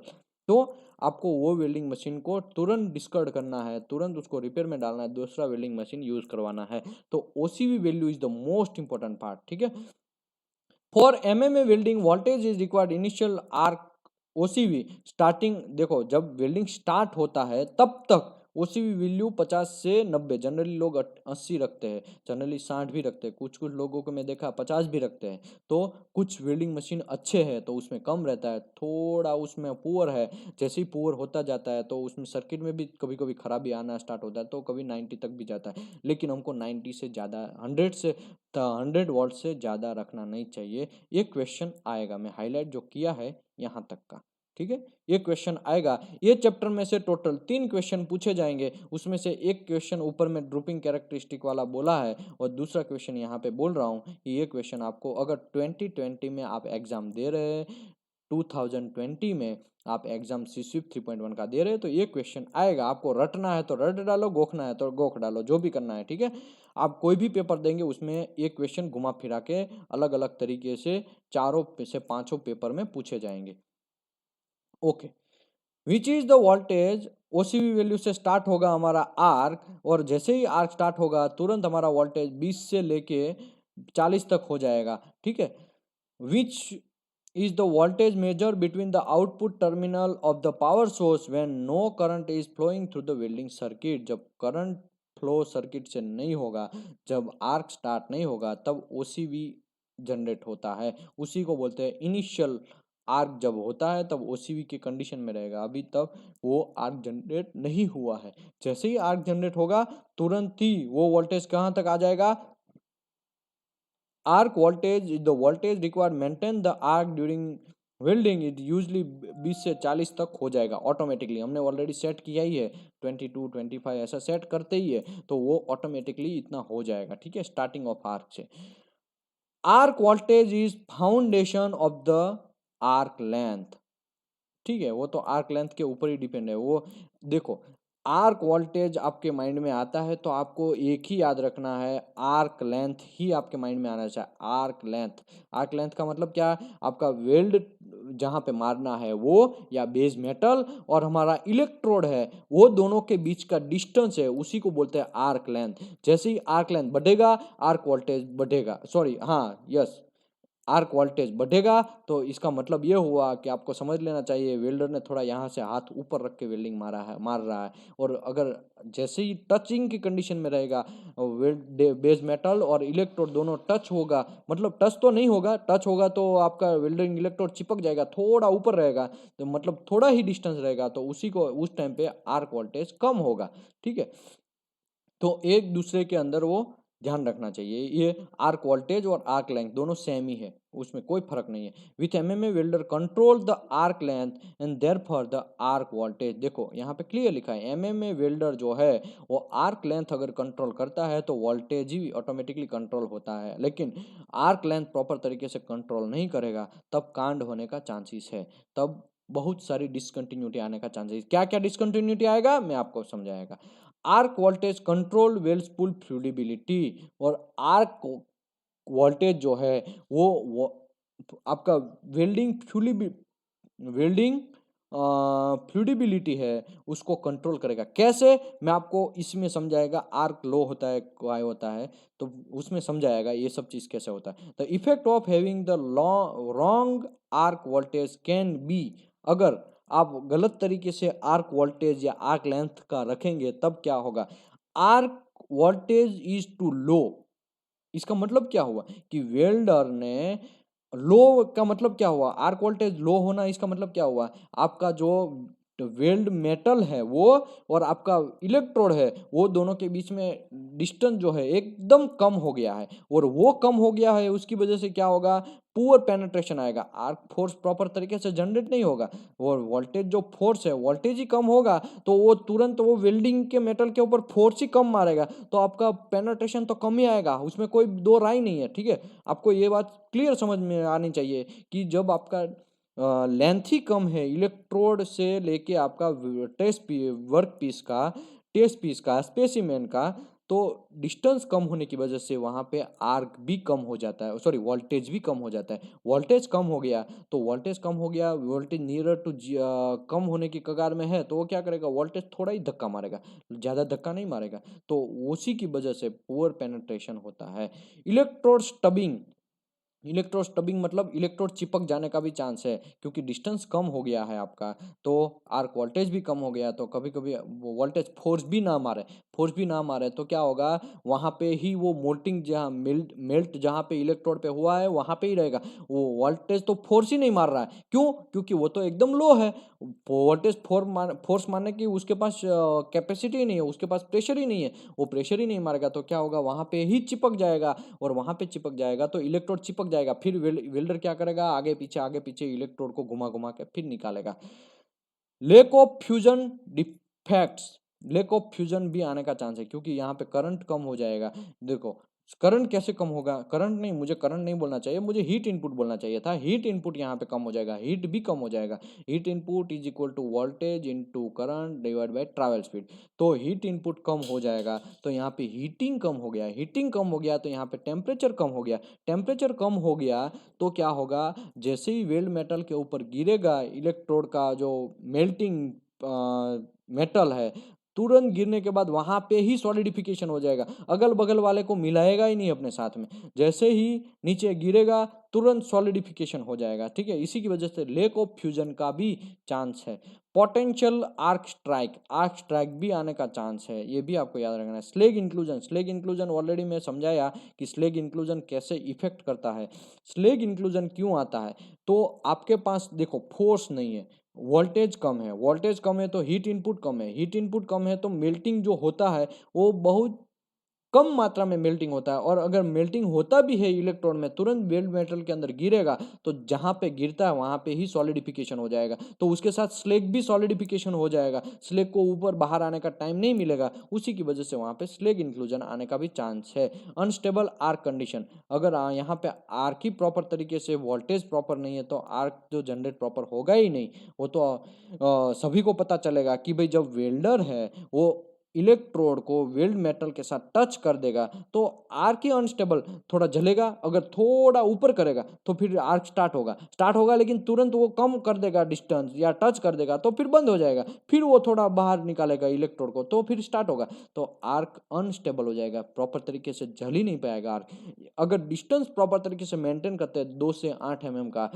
तो आपको वो वेल्डिंग मशीन को तुरंत डिस्कार्ड करना है, तुरंत उसको रिपेयर में डालना है, दूसरा वेल्डिंग मशीन यूज करवाना है। तो OCV value is the most important part, ठीक है। For MMA welding voltage is required initial arc OCV starting. देखो जब वेल्डिंग स्टार्ट होता है तब तक ओसीवी वैल्यू 50 से 90, जनरली लोग 80 रखते हैं, जनरली 60 भी रखते हैं, कुछ कुछ लोगों को मैं देखा 50 भी रखते हैं। तो कुछ वेल्डिंग मशीन अच्छे हैं तो उसमें कम रहता है, थोड़ा उसमें पुअर है, जैसे ही पुअर होता जाता है तो उसमें सर्किट में भी कभी कभी खराबी आना स्टार्ट होता है, तो कभी 90 तक भी जाता है। लेकिन हमको 90 से ज़्यादा, 100 वॉल्ट से ज़्यादा रखना नहीं चाहिए। ये क्वेश्चन आएगा, मैं हाईलाइट जो किया है यहाँ तक का, ठीक है, ये क्वेश्चन आएगा। ये चैप्टर में से टोटल 3 क्वेश्चन पूछे जाएंगे, उसमें से एक क्वेश्चन ऊपर में ड्रूपिंग कैरेक्टरिस्टिक वाला बोला है और दूसरा क्वेश्चन यहाँ पे बोल रहा हूँ कि ये क्वेश्चन आपको अगर 2020 में आप एग्जाम दे रहे हैं, 2020 में आप एग्जाम सीस्विप 3.1 का दे रहे हैं तो ये क्वेश्चन आएगा। आपको रटना है तो रट डालो, गोखना है तो गोख डालो, जो भी करना है, ठीक है। आप कोई भी पेपर देंगे उसमें ये क्वेश्चन घुमा फिरा के अलग अलग तरीके से 4 से 5 पेपर में पूछे जाएंगे। Okay, which is the voltage, OCV value से स्टार्ट होगा हमारा आर्क, और जैसे ही आर्क स्टार्ट होगा तुरंत हमारा वोल्टेज 20 से लेके 40 तक हो जाएगा, ठीक है। विच is the voltage measure between the output terminal of the power source when no current is flowing through the welding circuit। जब करंट फ्लो सर्किट से नहीं होगा, जब आर्क स्टार्ट नहीं होगा तब ओसीवी जनरेट होता है, उसी को बोलते हैं इनिशियल आर्क। जब होता है तब ओसीवी के कंडीशन में रहेगा, अभी तक वो आर्क जनरेट नहीं हुआ है। जैसे ही आर्क जनरेट होगा तुरंत ही वो वोल्टेज कहाँ तक आ जाएगा, arc voltage is the voltage required maintain the arc during welding, it usually 20 से 40 तक हो जाएगा ऑटोमेटिकली। हमने ऑलरेडी सेट किया ही है, 22 25 ऐसा सेट करते ही है तो वो ऑटोमेटिकली इतना हो जाएगा, ठीक है, स्टार्टिंग ऑफ आर्क से। Arc voltage is foundation of the arc length, ठीक है, वो तो आर्क लेंथ के ऊपर ही डिपेंड है वो। देखो आर्क वोल्टेज आपके माइंड में आता है तो आपको एक ही याद रखना है, आर्क लेंथ ही आपके माइंड में आना चाहिए। आर्क लेंथ, आर्क लेंथ का मतलब क्या, आपका वेल्ड जहाँ पे मारना है वो, या बेस मेटल और हमारा इलेक्ट्रोड है वो दोनों के बीच का डिस्टेंस है, उसी को बोलते हैं आर्क लेंथ। जैसे ही आर्क लेंथ बढ़ेगा आर्क वोल्टेज बढ़ेगा, सॉरी हाँ यस, आर्क वोल्टेज बढ़ेगा। तो इसका मतलब ये हुआ कि आपको समझ लेना चाहिए वेल्डर ने थोड़ा यहाँ से हाथ ऊपर रख के वेल्डिंग मार रहा है। और अगर जैसे ही टचिंग की कंडीशन में रहेगा, बेस मेटल और इलेक्ट्रोड दोनों टच होगा, मतलब टच तो नहीं होगा, टच होगा तो आपका वेल्डिंग इलेक्ट्रोड चिपक जाएगा, थोड़ा ऊपर रहेगा तो मतलब थोड़ा ही डिस्टेंस रहेगा, तो उसी को उस टाइम पे आर्क वोल्टेज कम होगा, ठीक है। तो एक दूसरे के अंदर वो ध्यान रखना चाहिए। ये आर्क वोल्टेज और आर्क लेंथ दोनों सेम ही है, उसमें कोई फर्क नहीं है। With MMA welder control the arc length and therefore the arc voltage. देखो यहाँ पे क्लियर लिखा है, एमएमए वेल्डर जो है वो आर्क लेंथ अगर कंट्रोल करता है तो वोल्टेज ही ऑटोमेटिकली कंट्रोल होता है, लेकिन आर्क लेंथ प्रॉपर तरीके से कंट्रोल नहीं करेगा तब कांड होने का चांसेस है, तब बहुत सारी डिसकंटिन्यूटी आने का चांसेस। क्या क्या डिसकंटिन्यूटी आएगा मैं आपको समझाएगा। आर्क वोल्टेज कंट्रोल वेल्सपुल फ्लूडिबिलिटी, और आर्क वोल्टेज जो है वो आपका वेल्डिंग फ्लूडिबिलिटी है उसको कंट्रोल करेगा। कैसे, मैं आपको इसमें समझाएगा, आर्क लो होता है वाई होता है तो उसमें समझाएगा ये सब चीज कैसे होता है। The effect of having the wrong arc voltage can be, अगर आप गलत तरीके से आर्क वोल्टेज या आर्क लेंथ का रखेंगे तब क्या होगा, arc voltage is to low. इसका मतलब क्या हुआ कि वेल्डर ने लो का मतलब क्या हुआ, आर्क वोल्टेज लो होना, इसका मतलब क्या हुआ, आपका जो वेल्ड मेटल है वो और आपका इलेक्ट्रोड है वो दोनों के बीच में डिस्टेंस जो है एकदम कम हो गया है, और वो कम हो गया है उसकी वजह से क्या होगा, पुअर पेनिट्रेशन आएगा, आर्क फोर्स प्रॉपर तरीके से जनरेट नहीं होगा, और वोल्टेज जो फोर्स है वोल्टेज ही कम होगा तो वो तुरंत वो वेल्डिंग के मेटल के ऊपर फोर्स ही कम मारेगा, तो आपका पेनिट्रेशन तो कम ही आएगा, उसमें कोई दो राय नहीं है। ठीक है, आपको ये बात क्लियर समझ में आनी चाहिए कि जब आपका लेंथ ही कम है इलेक्ट्रोड से लेके आपका वर्क पीस का, टेस्ट पीस का, स्पेसिमेन का, तो डिस्टेंस कम होने की वजह से वहाँ पे आर्क भी कम हो जाता है, सॉरी वोल्टेज भी कम हो जाता है। वोल्टेज कम हो गया तो वोल्टेज कम हो गया, वोल्टेज नियर टू कम होने की कगार में है, तो वो क्या करेगा, वोल्टेज थोड़ा ही धक्का मारेगा, ज़्यादा धक्का नहीं मारेगा, तो उसी की वजह से पुअर पेनिट्रेशन होता है। इलेक्ट्रोड स्टबिंग, इलेक्ट्रोड स्टबिंग मतलब इलेक्ट्रोड चिपक जाने का भी चांस है, क्योंकि डिस्टेंस कम हो गया है आपका, तो आर्क वोल्टेज भी कम हो गया, तो कभी कभी वोल्टेज फोर्स भी ना मारे, फोर्स भी ना मारे तो क्या होगा, वहाँ पे ही वो मोल्टिंग जहाँ मेल्ट जहाँ पे इलेक्ट्रोड पे हुआ है वहाँ पे ही रहेगा, वो वोल्टेज तो फोर्स ही नहीं मार रहा है, क्यों, क्योंकि वो तो एकदम लो है, वोल्टेज फोर्स मारने की उसके पास कैपेसिटी ही नहीं है, उसके पास प्रेशर ही नहीं है, वो प्रेशर ही नहीं मारेगा, तो क्या होगा, वहाँ पे ही चिपक जाएगा, और वहाँ पे चिपक जाएगा तो इलेक्ट्रोड चिपक जाएगा, फिर वेल्डर क्या करेगा, आगे पीछे इलेक्ट्रोड को घुमा घुमा के फिर निकालेगा। Lake of fusion defects, lake of fusion भी आने का चांस है, क्योंकि यहाँ पे करंट कम हो जाएगा। देखो करंट कैसे कम होगा, करंट नहीं, मुझे करंट नहीं बोलना चाहिए, मुझे हीट इनपुट बोलना चाहिए था, हीट इनपुट यहाँ पे कम हो जाएगा, हीट भी कम हो जाएगा, heat input is equal to voltage into current divide by travel speed, तो हीट इनपुट कम हो जाएगा तो यहाँ पे हीटिंग कम हो गया, हीटिंग कम हो गया तो यहाँ पे टेम्परेचर कम हो गया, टेम्परेचर कम हो गया तो क्या होगा, जैसे ही वेल्ड मेटल के ऊपर गिरेगा इलेक्ट्रोड का जो मेल्टिंग मेटल है, तुरंत गिरने के बाद वहां पे ही सॉलिडिफिकेशन हो जाएगा, अगल बगल वाले को मिलाएगा ही नहीं अपने साथ में, जैसे ही नीचे गिरेगा तुरंत सॉलिडिफिकेशन हो जाएगा। ठीक है, इसी की वजह से लेक ऑफ फ्यूजन का भी चांस है। Potential arc strike, arc strike भी आने का चांस है, ये भी आपको याद रखना है। Slag inclusion, slag inclusion already मैं समझाया कि स्लेग इंक्लूजन कैसे इफेक्ट करता है। स्लेग इंक्लूजन क्यों आता है, तो आपके पास देखो फोर्स नहीं है, वोल्टेज कम है, वोल्टेज कम है तो हीट इनपुट कम है, हीट इनपुट कम है तो मेल्टिंग जो होता है वो बहुत कम मात्रा में मेल्टिंग होता है, और अगर मेल्टिंग होता भी है इलेक्ट्रॉन में तुरंत वेल्ड मेटल के अंदर गिरेगा तो जहां पे गिरता है वहां पे ही सॉलिडिफिकेशन हो जाएगा, तो उसके साथ स्लेग भी सॉलिडिफिकेशन हो जाएगा, स्लेग को ऊपर बाहर आने का टाइम नहीं मिलेगा, उसी की वजह से वहां पे स्लेग इंक्लूजन आने का भी चांस है। अनस्टेबल आर्क कंडीशन, अगर यहाँ पे आर्क ही प्रॉपर तरीके से, वोल्टेज प्रॉपर नहीं है तो आर्क जो जनरेट प्रॉपर होगा ही नहीं, वो तो सभी को पता चलेगा कि भाई जब वेल्डर है वो इलेक्ट्रोड को वेल्ड मेटल के साथ टच कर देगा तो आर्क ही अनस्टेबल, थोड़ा जलेगा, अगर थोड़ा ऊपर करेगा तो फिर आर्क स्टार्ट होगा लेकिन तुरंत वो कम कर देगा डिस्टेंस या टच कर देगा तो फिर बंद हो जाएगा, फिर वो थोड़ा बाहर निकालेगा इलेक्ट्रोड को तो फिर स्टार्ट होगा, तो आर्क अनस्टेबल हो जाएगा, प्रॉपर तरीके से जल ही नहीं पाएगा आर्क। अगर डिस्टेंस प्रॉपर तरीके से मेंटेन करते हैं 2 से 8 mm का,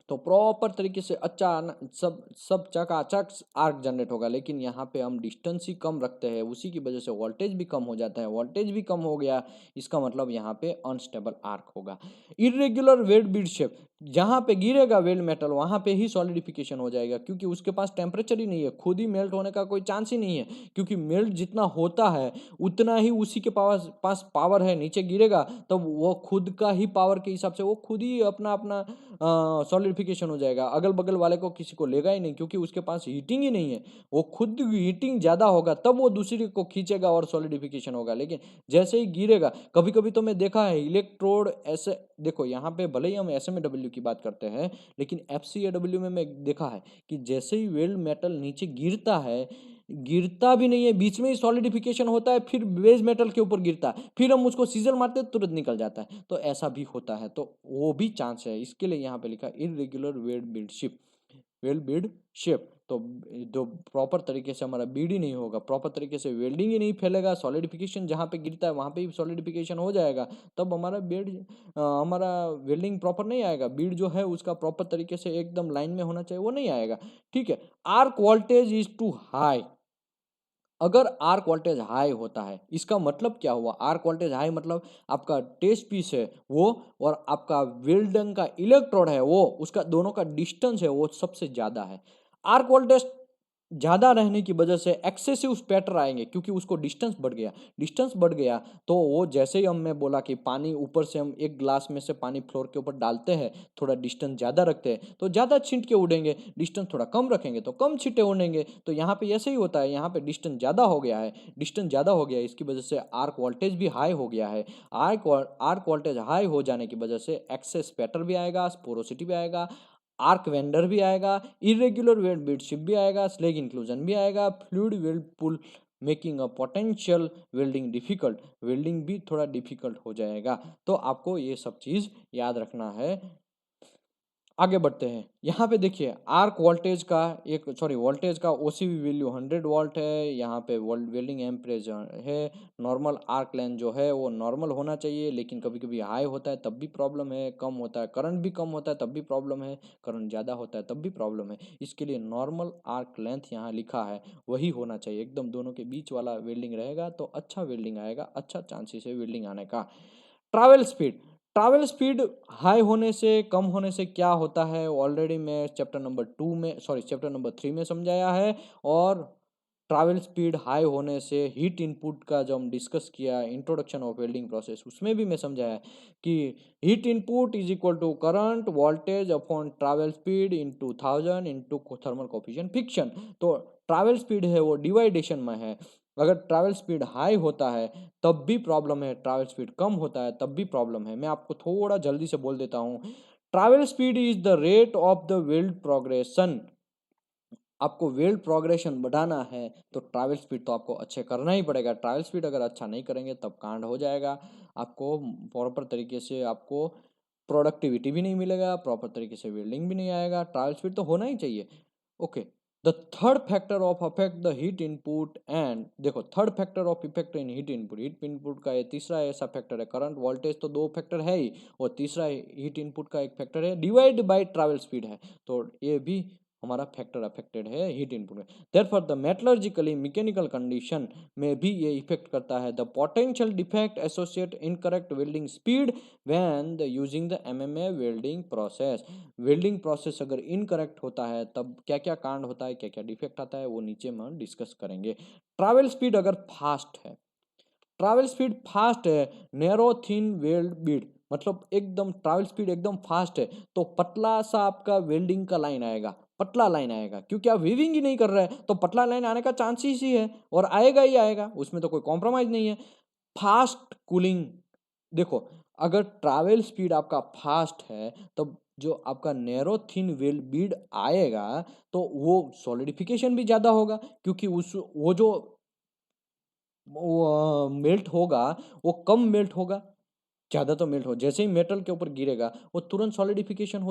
तो प्रॉपर तरीके से अच्छा सब सब चकाचक आर्क जनरेट होगा, लेकिन यहाँ पे हम डिस्टेंस ही कम रखते हैं, उसी की वजह से वोल्टेज भी कम हो जाता है, वोल्टेज भी कम हो गया, इसका मतलब यहाँ पे अनस्टेबल आर्क होगा। इरेग्युलर वेल्ड बीड शेप, जहाँ पे गिरेगा वेल्ड मेटल वहाँ पे ही सॉलिडिफिकेशन हो जाएगा, क्योंकि उसके पास टेम्परेचर ही नहीं है, खुद ही मेल्ट होने का कोई चांस ही नहीं है, क्योंकि मेल्ट जितना होता है उतना ही उसी के पास पावर है, नीचे गिरेगा तब वो खुद का ही पावर के हिसाब से वो खुद ही अपना अपना सॉलिडिफिकेशन हो जाएगा, अगल बगल वाले को किसी को लेगा ही नहीं, क्योंकि उसके पास हीटिंग ही नहीं है, वो खुद हीटिंग ज़्यादा होगा तब वो दूसरे को खींचेगा और सॉलिडिफिकेशन होगा, लेकिन जैसे ही गिरेगा, कभी कभी तो मैं देखा है इलेक्ट्रोड ऐसे, देखो यहाँ पे भले ही हम एसएमडब्ल्यू की बात करते हैं लेकिन एफसीएडब्ल्यू में मैं देखा है कि जैसे ही वेल्ड मेटल नीचे गिरता है, गिरता भी नहीं है, बीच में ही सॉलिडिफिकेशन होता है, फिर बेस मेटल के ऊपर गिरता है, फिर हम उसको सीजर मारते हैं तुरंत निकल जाता है, तो ऐसा भी होता है, तो वो भी चांस है, इसके लिए यहाँ पे लिखा इरेग्युलर वेल्ड बीड शेप, तो जो प्रॉपर तरीके से हमारा बीड ही नहीं होगा, प्रॉपर तरीके से वेल्डिंग ही नहीं फैलेगा, सॉलिडिफिकेशन जहाँ पे गिरता है वहाँ पे ही सॉलिडिफिकेशन हो जाएगा, तब हमारा हमारा वेल्डिंग प्रॉपर नहीं आएगा, बीड जो है उसका प्रॉपर तरीके से एकदम लाइन में होना चाहिए वो नहीं आएगा। ठीक है, arc voltage is too high, अगर आर्क वोल्टेज हाई होता है इसका मतलब क्या हुआ, आर्क वोल्टेज हाई मतलब आपका टेस्ट पीस है वो और आपका वेल्डन का इलेक्ट्रोड है वो, उसका दोनों का डिस्टेंस है वो सबसे ज्यादा है। आर्क वोल्टेज ज़्यादा रहने की वजह से एक्सेसिव स्पैटर आएंगे, क्योंकि उसको डिस्टेंस बढ़ गया तो वो जैसे ही मैं बोला कि पानी ऊपर से हम एक ग्लास में से पानी फ्लोर के ऊपर डालते हैं, थोड़ा डिस्टेंस ज़्यादा रखते हैं तो ज़्यादा छींट के उड़ेंगे, डिस्टेंस थोड़ा कम रखेंगे तो कम छींटे उड़ेंगे। तो यहाँ पे ऐसे ही होता है, यहाँ पे डिस्टेंस ज़्यादा हो गया है, इसकी वजह से आर्क वोल्टेज भी हाई हो गया है। आर्क वोल्टेज हाई हो जाने की वजह से एक्सेस स्पैटर भी आएगा, स्पोरोसिटी भी आएगा, आर्क वेंडर भी आएगा, इरेग्युलर वेल्ड बीडशिप भी आएगा, स्लैग इंक्लूजन भी आएगा, fluid weld pool making a potential welding difficult, welding भी थोड़ा डिफिकल्ट हो जाएगा। तो आपको ये सब चीज़ याद रखना है। आगे बढ़ते हैं, यहाँ पे देखिए आर्क वोल्टेज का वोल्टेज का ओसीवी वैल्यू 100 वोल्ट है। यहाँ पे वेल्डिंग एम्परेज है। नॉर्मल आर्क लेंथ जो है वो नॉर्मल होना चाहिए, लेकिन कभी कभी हाई होता है तब भी प्रॉब्लम है, कम होता है करंट भी कम होता है तब भी प्रॉब्लम है, करंट ज़्यादा होता है तब भी प्रॉब्लम है। इसके लिए नॉर्मल आर्क लेंथ यहाँ लिखा है वही होना चाहिए, एकदम दोनों के बीच वाला वेल्डिंग रहेगा तो अच्छा वेल्डिंग आएगा, अच्छा चांसेस है वेल्डिंग आने का। ट्रैवल स्पीड हाई होने से कम होने से क्या होता है, ऑलरेडी मैं चैप्टर नंबर 3 में समझाया है। और ट्रैवल स्पीड हाई होने से हीट इनपुट का जो हम डिस्कस किया इंट्रोडक्शन ऑफ वेल्डिंग प्रोसेस, उसमें भी मैं समझाया कि heat input is equal to current voltage upon travel speed into 1000 into thermal coefficient friction. तो ट्रैवल स्पीड है वो डिवाइडेशन में है, अगर ट्रैवल स्पीड हाई होता है तब भी प्रॉब्लम है, ट्रैवल स्पीड कम होता है तब भी प्रॉब्लम है। मैं आपको थोड़ा जल्दी से बोल देता हूँ, travel speed is the rate of the weld progression. आपको वेल्ड प्रोग्रेशन बढ़ाना है तो ट्रैवल स्पीड तो आपको अच्छे करना ही पड़ेगा, ट्रैवल स्पीड अगर अच्छा नहीं करेंगे तब कांड हो जाएगा। आपको प्रॉपर तरीके से आपको प्रोडक्टिविटी भी नहीं मिलेगा, प्रॉपर तरीके से वेल्डिंग भी नहीं आएगा, ट्रैवल स्पीड तो होना ही चाहिए। Okay, the third factor of affect the heat input and देखो third factor of effect in heat input का ये तीसरा ऐसा फैक्टर है, करंट वोल्टेज तो दो फैक्टर है ही, और तीसरा हीट इनपुट का एक फैक्टर है डिवाइड बाय ट्रैवल स्पीड है, तो ये भी हमारा फैक्टर अफेक्टेड है हीट इनपुट में। देयरफॉर द मेटलर्जिकली मैकेनिकल कंडीशन में भी ये इफेक्ट करता है। The potential defect associate incorrect welding speed when the using the MMA welding process. Welding process अगर इनकरेक्ट होता है तब क्या क्या कांड होता है, क्या क्या डिफेक्ट आता है, वो नीचे में हम डिस्कस करेंगे। ट्रैवल स्पीड अगर फास्ट है, नैरो थिन वेल्ड बीड, मतलब एकदम ट्रैवल स्पीड एकदम फास्ट है तो पतला सा आपका वेल्डिंग का लाइन आएगा, पतला लाइन आएगा, क्योंकि आप वीविंग ही नहीं कर रहे हैं तो पतला लाइन आने का चांसेस ही है, और आएगा ही आएगा, उसमें तो कोई कॉम्प्रोमाइज नहीं है। फास्ट कूलिंग, देखो अगर ट्रैवल स्पीड आपका फास्ट है तो जो आपका नैरो थिन वेल बीड आएगा तो वो सॉलिडिफिकेशन भी ज्यादा होगा, क्योंकि उस वो जो वो मेल्ट होगा वो कम मेल्ट होगा, ज़्यादा तो मेल्ट हो, जैसे ही मेटल के ऊपर गिरेगा वो तुरंत सॉलिडिफिकेशन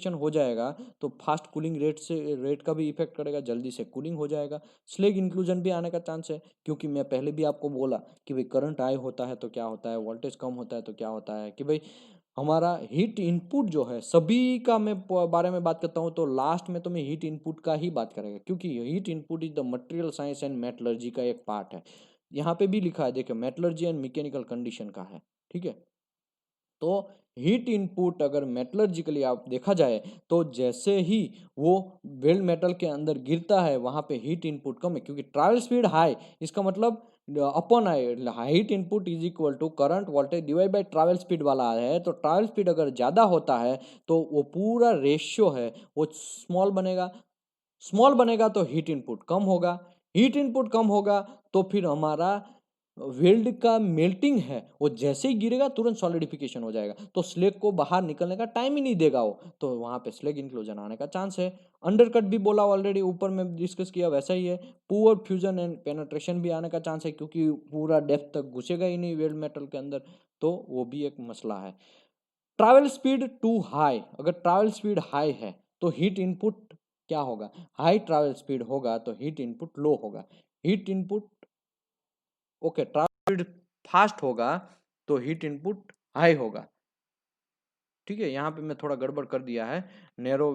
हो जाएगा, तो फास्ट कूलिंग रेट का भी इफेक्ट करेगा, जल्दी से कूलिंग हो जाएगा। स्लेग इंक्लूजन भी आने का चांस है, क्योंकि मैं पहले भी आपको बोला कि भाई करंट हाई होता है तो क्या होता है, वोल्टेज कम होता है तो क्या होता है, कि भाई हमारा हीट इनपुट जो है सभी का मैं बारे में बात करता हूँ तो लास्ट में तो मैं हीट इनपुट का ही बात करेंगे, क्योंकि heat input is the material science and metallurgy का एक पार्ट है। यहाँ पे भी लिखा है देखिए मेटलर्जी एंड मैकेनिकल कंडीशन का है, ठीक है। तो हीट इनपुट अगर मेटलर्जिकली आप देखा जाए तो जैसे ही वो वेल्ड मेटल के अंदर गिरता है वहां पे हीट इनपुट कम है, क्योंकि ट्रैवल स्पीड हाई, इसका मतलब अपन heat input is equal to current voltage divide by travel speed वाला है, तो ट्रैवल स्पीड अगर ज़्यादा होता है तो वो पूरा रेशियो है वो स्मॉल बनेगा तो हीट इनपुट कम होगा, हीट इनपुट कम होगा तो फिर हमारा वेल्ड का मेल्टिंग है वो जैसे ही गिरेगा तुरंत सॉलिडिफिकेशन हो जाएगा, तो स्लेग को बाहर निकलने का टाइम ही नहीं देगा वो, तो वहां पे स्लेग इंक्लूजन आने का चांस है। अंडरकट भी बोला ऑलरेडी ऊपर में डिस्कस किया वैसा ही है, पुअर फ्यूजन एंड पेनेट्रेशन भी आने का चांस है, क्योंकि पूरा डेप्थ तक घुसेगा ही नहीं वेल्ड मेटल के अंदर, तो वो भी एक मसला है। ट्रैवल स्पीड टू हाई, अगर ट्रैवल स्पीड हाई है तो हीट इनपुट क्या होगा, हाई ट्रैवल स्पीड होगा तो हीट इनपुट लो होगा, heat input okay travel speed fast होगा तो हीट इनपुट हाई होगा, ठीक है। यहाँ पे मैं थोड़ा गड़बड़ कर दिया है, नैरो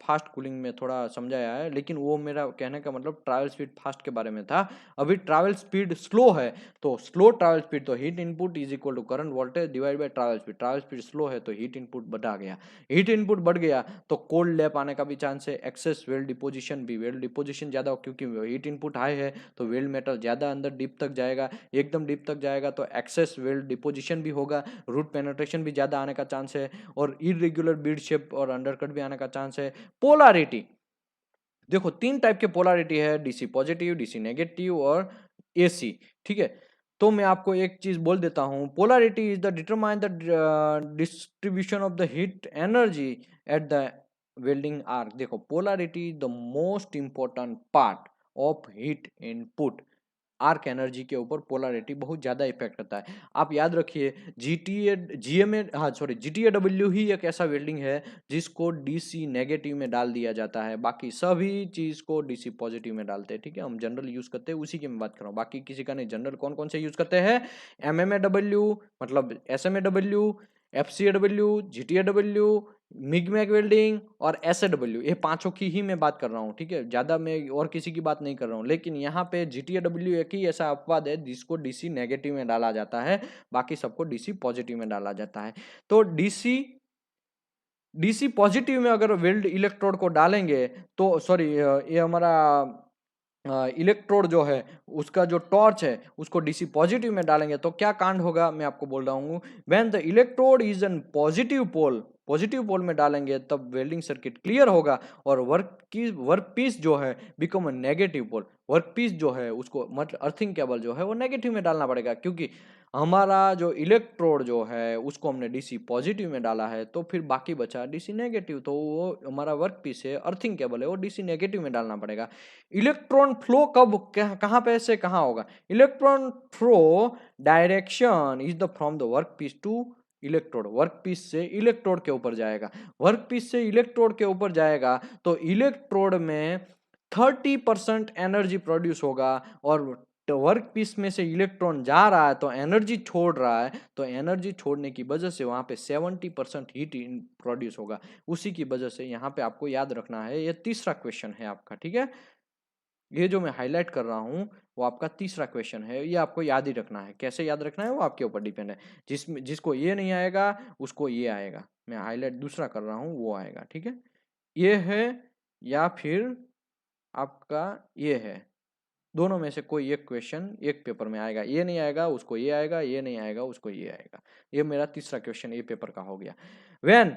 फास्ट कूलिंग में थोड़ा समझाया है, लेकिन वो मेरा कहने का मतलब ट्रैवल स्पीड फास्ट के बारे में था। अभी ट्रैवल स्पीड स्लो है, तो स्लो ट्रैवल स्पीड तो heat input is equal to current voltage divide by travel speed. Travel speed slow है तो हीट इनपुट बढ़ा गया, हीट इनपुट बढ़ गया तो कोल्ड लैप आने का भी चांस है, एक्सेस वेल डिपोजिशन भी, वेल डिपोजिशन ज्यादा हो क्योंकि हीट इनपुट हाई है तो वेल्ड मेटल ज्यादा अंदर डीप तक जाएगा, एकदम डीप तक जाएगा तो एक्सेस वेल्ड डिपोजिशन भी होगा, रूट पेनिट्रेशन भी ज्यादा आने का चांस है, और इरेग्युलर बीड शेप और अंडरकट भी आने का चांस है। पोलैरिटी, देखो 3 टाइप के पोलैरिटी है, डीसी पॉजिटिव, डीसी नेगेटिव और एसी, ठीक है। तो मैं आपको एक चीज बोल देता हूं, polarity is the determine the distribution of the heat energy at the welding arc. देखो polarity is the most important part of heat input. Arc energy के ऊपर पोलैरिटी बहुत ज़्यादा इफेक्ट करता है। आप याद रखिए जीटीए जीएमए हाँ सॉरी जीटीएडब्ल्यू ही एक ऐसा वेल्डिंग है जिसको डीसी नेगेटिव में डाल दिया जाता है, बाकी सभी चीज़ को डीसी पॉजिटिव में डालते हैं, ठीक है। हम जनरल यूज़ करते हैं उसी की मैं बात कर रहा हूँ, बाकी किसी का नहीं। जनरल कौन कौन से यूज़ करते हैं, एमएमएडब्ल्यू मतलब एसएमएडब्ल्यू, एफसीएडब्ल्यू, जीटीएडब्ल्यू, मिगमैग वेल्डिंग और एसएडब्ल्यू, ये पांचों की ही मैं बात कर रहा हूँ, ठीक है। ज्यादा मैं और किसी की बात नहीं कर रहा हूँ, लेकिन यहाँ पे जीटीएडब्ल्यू एक ही ऐसा अपवाद है जिसको डीसी नेगेटिव में डाला जाता है, बाकी सबको डीसी पॉजिटिव में डाला जाता है। तो डीसी डीसी पॉजिटिव में अगर वेल्ड इलेक्ट्रोड को डालेंगे तो सॉरी ये हमारा इलेक्ट्रोड जो है उसका जो टॉर्च है उसको डीसी पॉजिटिव में डालेंगे तो क्या कांड होगा मैं आपको बोल रहा हूँ। When the electrode is an positive pole में डालेंगे तब वेल्डिंग सर्किट क्लियर होगा और वर्क पीस जो है become a negative pole. Work piece जो है उसको मतलब अर्थिंग केबल जो है वो नेगेटिव में डालना पड़ेगा, क्योंकि हमारा जो इलेक्ट्रोड जो है उसको हमने डीसी पॉजिटिव में डाला है तो फिर बाकी बचा डीसी नेगेटिव, तो वो हमारा वर्क पीस है, अर्थिंग केबल है, वो डीसी नेगेटिव में डालना पड़ेगा। इलेक्ट्रॉन फ्लो कब कहां पे से कहां होगा, electron flow direction is the from the work piece to electrode. Work piece से इलेक्ट्रोड के ऊपर जाएगा, वर्क पीस से इलेक्ट्रोड के ऊपर जाएगा तो इलेक्ट्रोड में 30% एनर्जी प्रोड्यूस होगा, और वर्क पीस में से इलेक्ट्रॉन जा रहा है तो एनर्जी छोड़ रहा है, तो एनर्जी छोड़ने की वजह से वहां पे 70% हीट प्रोड्यूस होगा। उसी की वजह से यहाँ पे आपको याद रखना है, ये तीसरा क्वेश्चन है आपका, ठीक है। ये जो मैं हाईलाइट कर रहा हूँ वो आपका तीसरा क्वेश्चन है, ये आपको याद ही रखना है। कैसे याद रखना है वो आपके ऊपर डिपेंड है, जिसको ये नहीं आएगा उसको ये आएगा। मैं हाईलाइट दूसरा कर रहा हूँ वो आएगा, ठीक है। ये है या फिर आपका ये है, दोनों में से कोई एक क्वेश्चन एक पेपर में आएगा, ये नहीं आएगा उसको ये आएगा, ये नहीं आएगा उसको ये आएगा। ये मेरा तीसरा क्वेश्चन ये पेपर का हो गया। When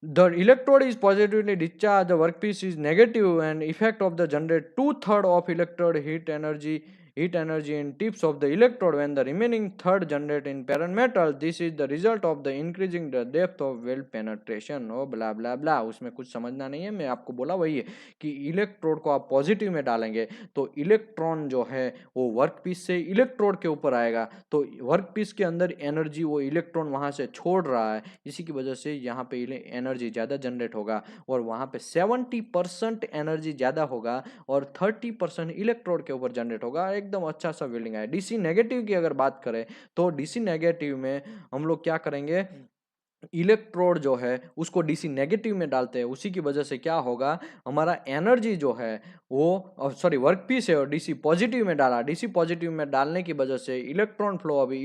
the electrode is positively discharged, the workpiece is negative, and effect of the generate 2/3 of electrode heat energy in tips of the electrode when the remaining third generate in parent metal. This is the result of the increasing the depth of weld penetration और blah blah blah। उसमें कुछ समझना नहीं है, मैं आपको बोला वही है कि इलेक्ट्रोड को आप पॉजिटिव में डालेंगे तो इलेक्ट्रॉन जो है वो वर्क पीस से इलेक्ट्रोड के ऊपर आएगा, तो वर्क पीस के अंदर एनर्जी वो इलेक्ट्रॉन वहां से छोड़ रहा है, इसी की वजह से यहाँ पे एनर्जी ज़्यादा जनरेट होगा और वहाँ पे 70% एनर्जी ज़्यादा होगा और 30% इलेक्ट्रोड के ऊपर जनरेट होगा। एकदम अच्छा सा वेल्डिंग है। डीसी नेगेटिव की अगर बात करें तो डीसी नेगेटिव में हम लोग क्या करेंगे, इलेक्ट्रोड जो है उसको डीसी नेगेटिव में डालते हैं, उसी की वजह से क्या होगा, हमारा एनर्जी जो है वो सॉरी वर्क पीस है और डीसी पॉजिटिव में डाला, डीसी पॉजिटिव में डालने की वजह से इलेक्ट्रॉन फ्लो अभी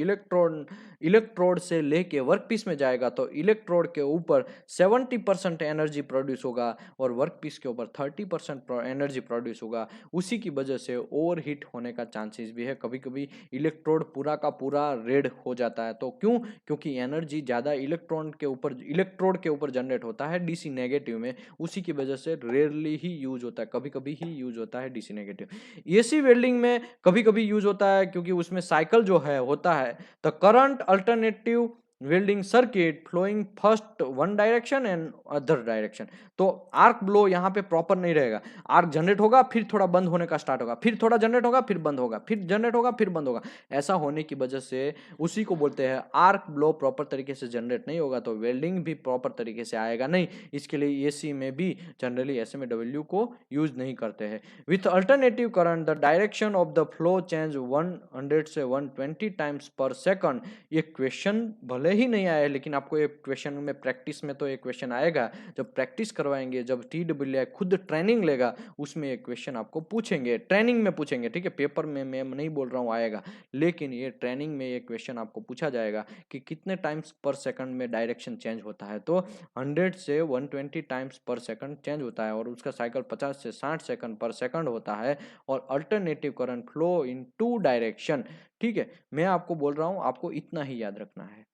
इलेक्ट्रोड से लेके वर्क पीस में जाएगा तो इलेक्ट्रोड के ऊपर 70% एनर्जी प्रोड्यूस होगा और वर्क पीस के ऊपर 30% एनर्जी प्रोड्यूस होगा। उसी की वजह से ओवर हीट होने का चांसेस भी है, कभी कभी इलेक्ट्रोड पूरा का पूरा रेड हो जाता है। तो क्यों, क्योंकि एनर्जी ज़्यादा इलेक्ट्रोड के ऊपर जनरेट होता है डीसी नेगेटिव में, उसी की वजह से रेयरली ही यूज होता है, कभी कभी ही यूज होता है डीसी नेगेटिव। एसी वेल्डिंग में कभी कभी यूज होता है क्योंकि उसमें साइकिल जो है होता है, the current alternative welding circuit flowing first one direction and other direction. तो आर्क ब्लो यहाँ पे प्रॉपर नहीं रहेगा, आर्क जनरेट होगा फिर थोड़ा बंद होने का स्टार्ट होगा, फिर थोड़ा जनरेट होगा फिर बंद होगा, फिर जनरेट होगा फिर बंद होगा। ऐसा होने की वजह से उसी को बोलते हैं आर्क ब्लो प्रॉपर तरीके से जनरेट नहीं होगा तो वेल्डिंग भी प्रॉपर तरीके से आएगा नहीं। इसके लिए एसी में भी जनरली एसएमडब्ल्यू को यूज नहीं करते हैं। With alternative current the direction of the flow change 100 से 120 टाइम्स पर सेकंड। ये क्वेश्चन भले पहले ही नहीं आया है, लेकिन आपको ये क्वेश्चन में प्रैक्टिस में तो ये क्वेश्चन आएगा। जब प्रैक्टिस करवाएंगे, जब TWI खुद ट्रेनिंग लेगा, उसमें ये क्वेश्चन आपको पूछेंगे, ट्रेनिंग में पूछेंगे, ठीक है। पेपर में मैं नहीं बोल रहा हूँ आएगा, लेकिन ये ट्रेनिंग में ये क्वेश्चन आपको पूछा जाएगा कि कितने टाइम्स पर सेकंड में डायरेक्शन चेंज होता है। तो 100 से 120 टाइम्स पर सेकंड चेंज होता है, और उसका साइकिल 50 से 60 सेकंड पर सेकंड होता है, और alternative current flow in 2 direction, ठीक है। मैं आपको बोल रहा हूं, आपको इतना ही याद रखना है,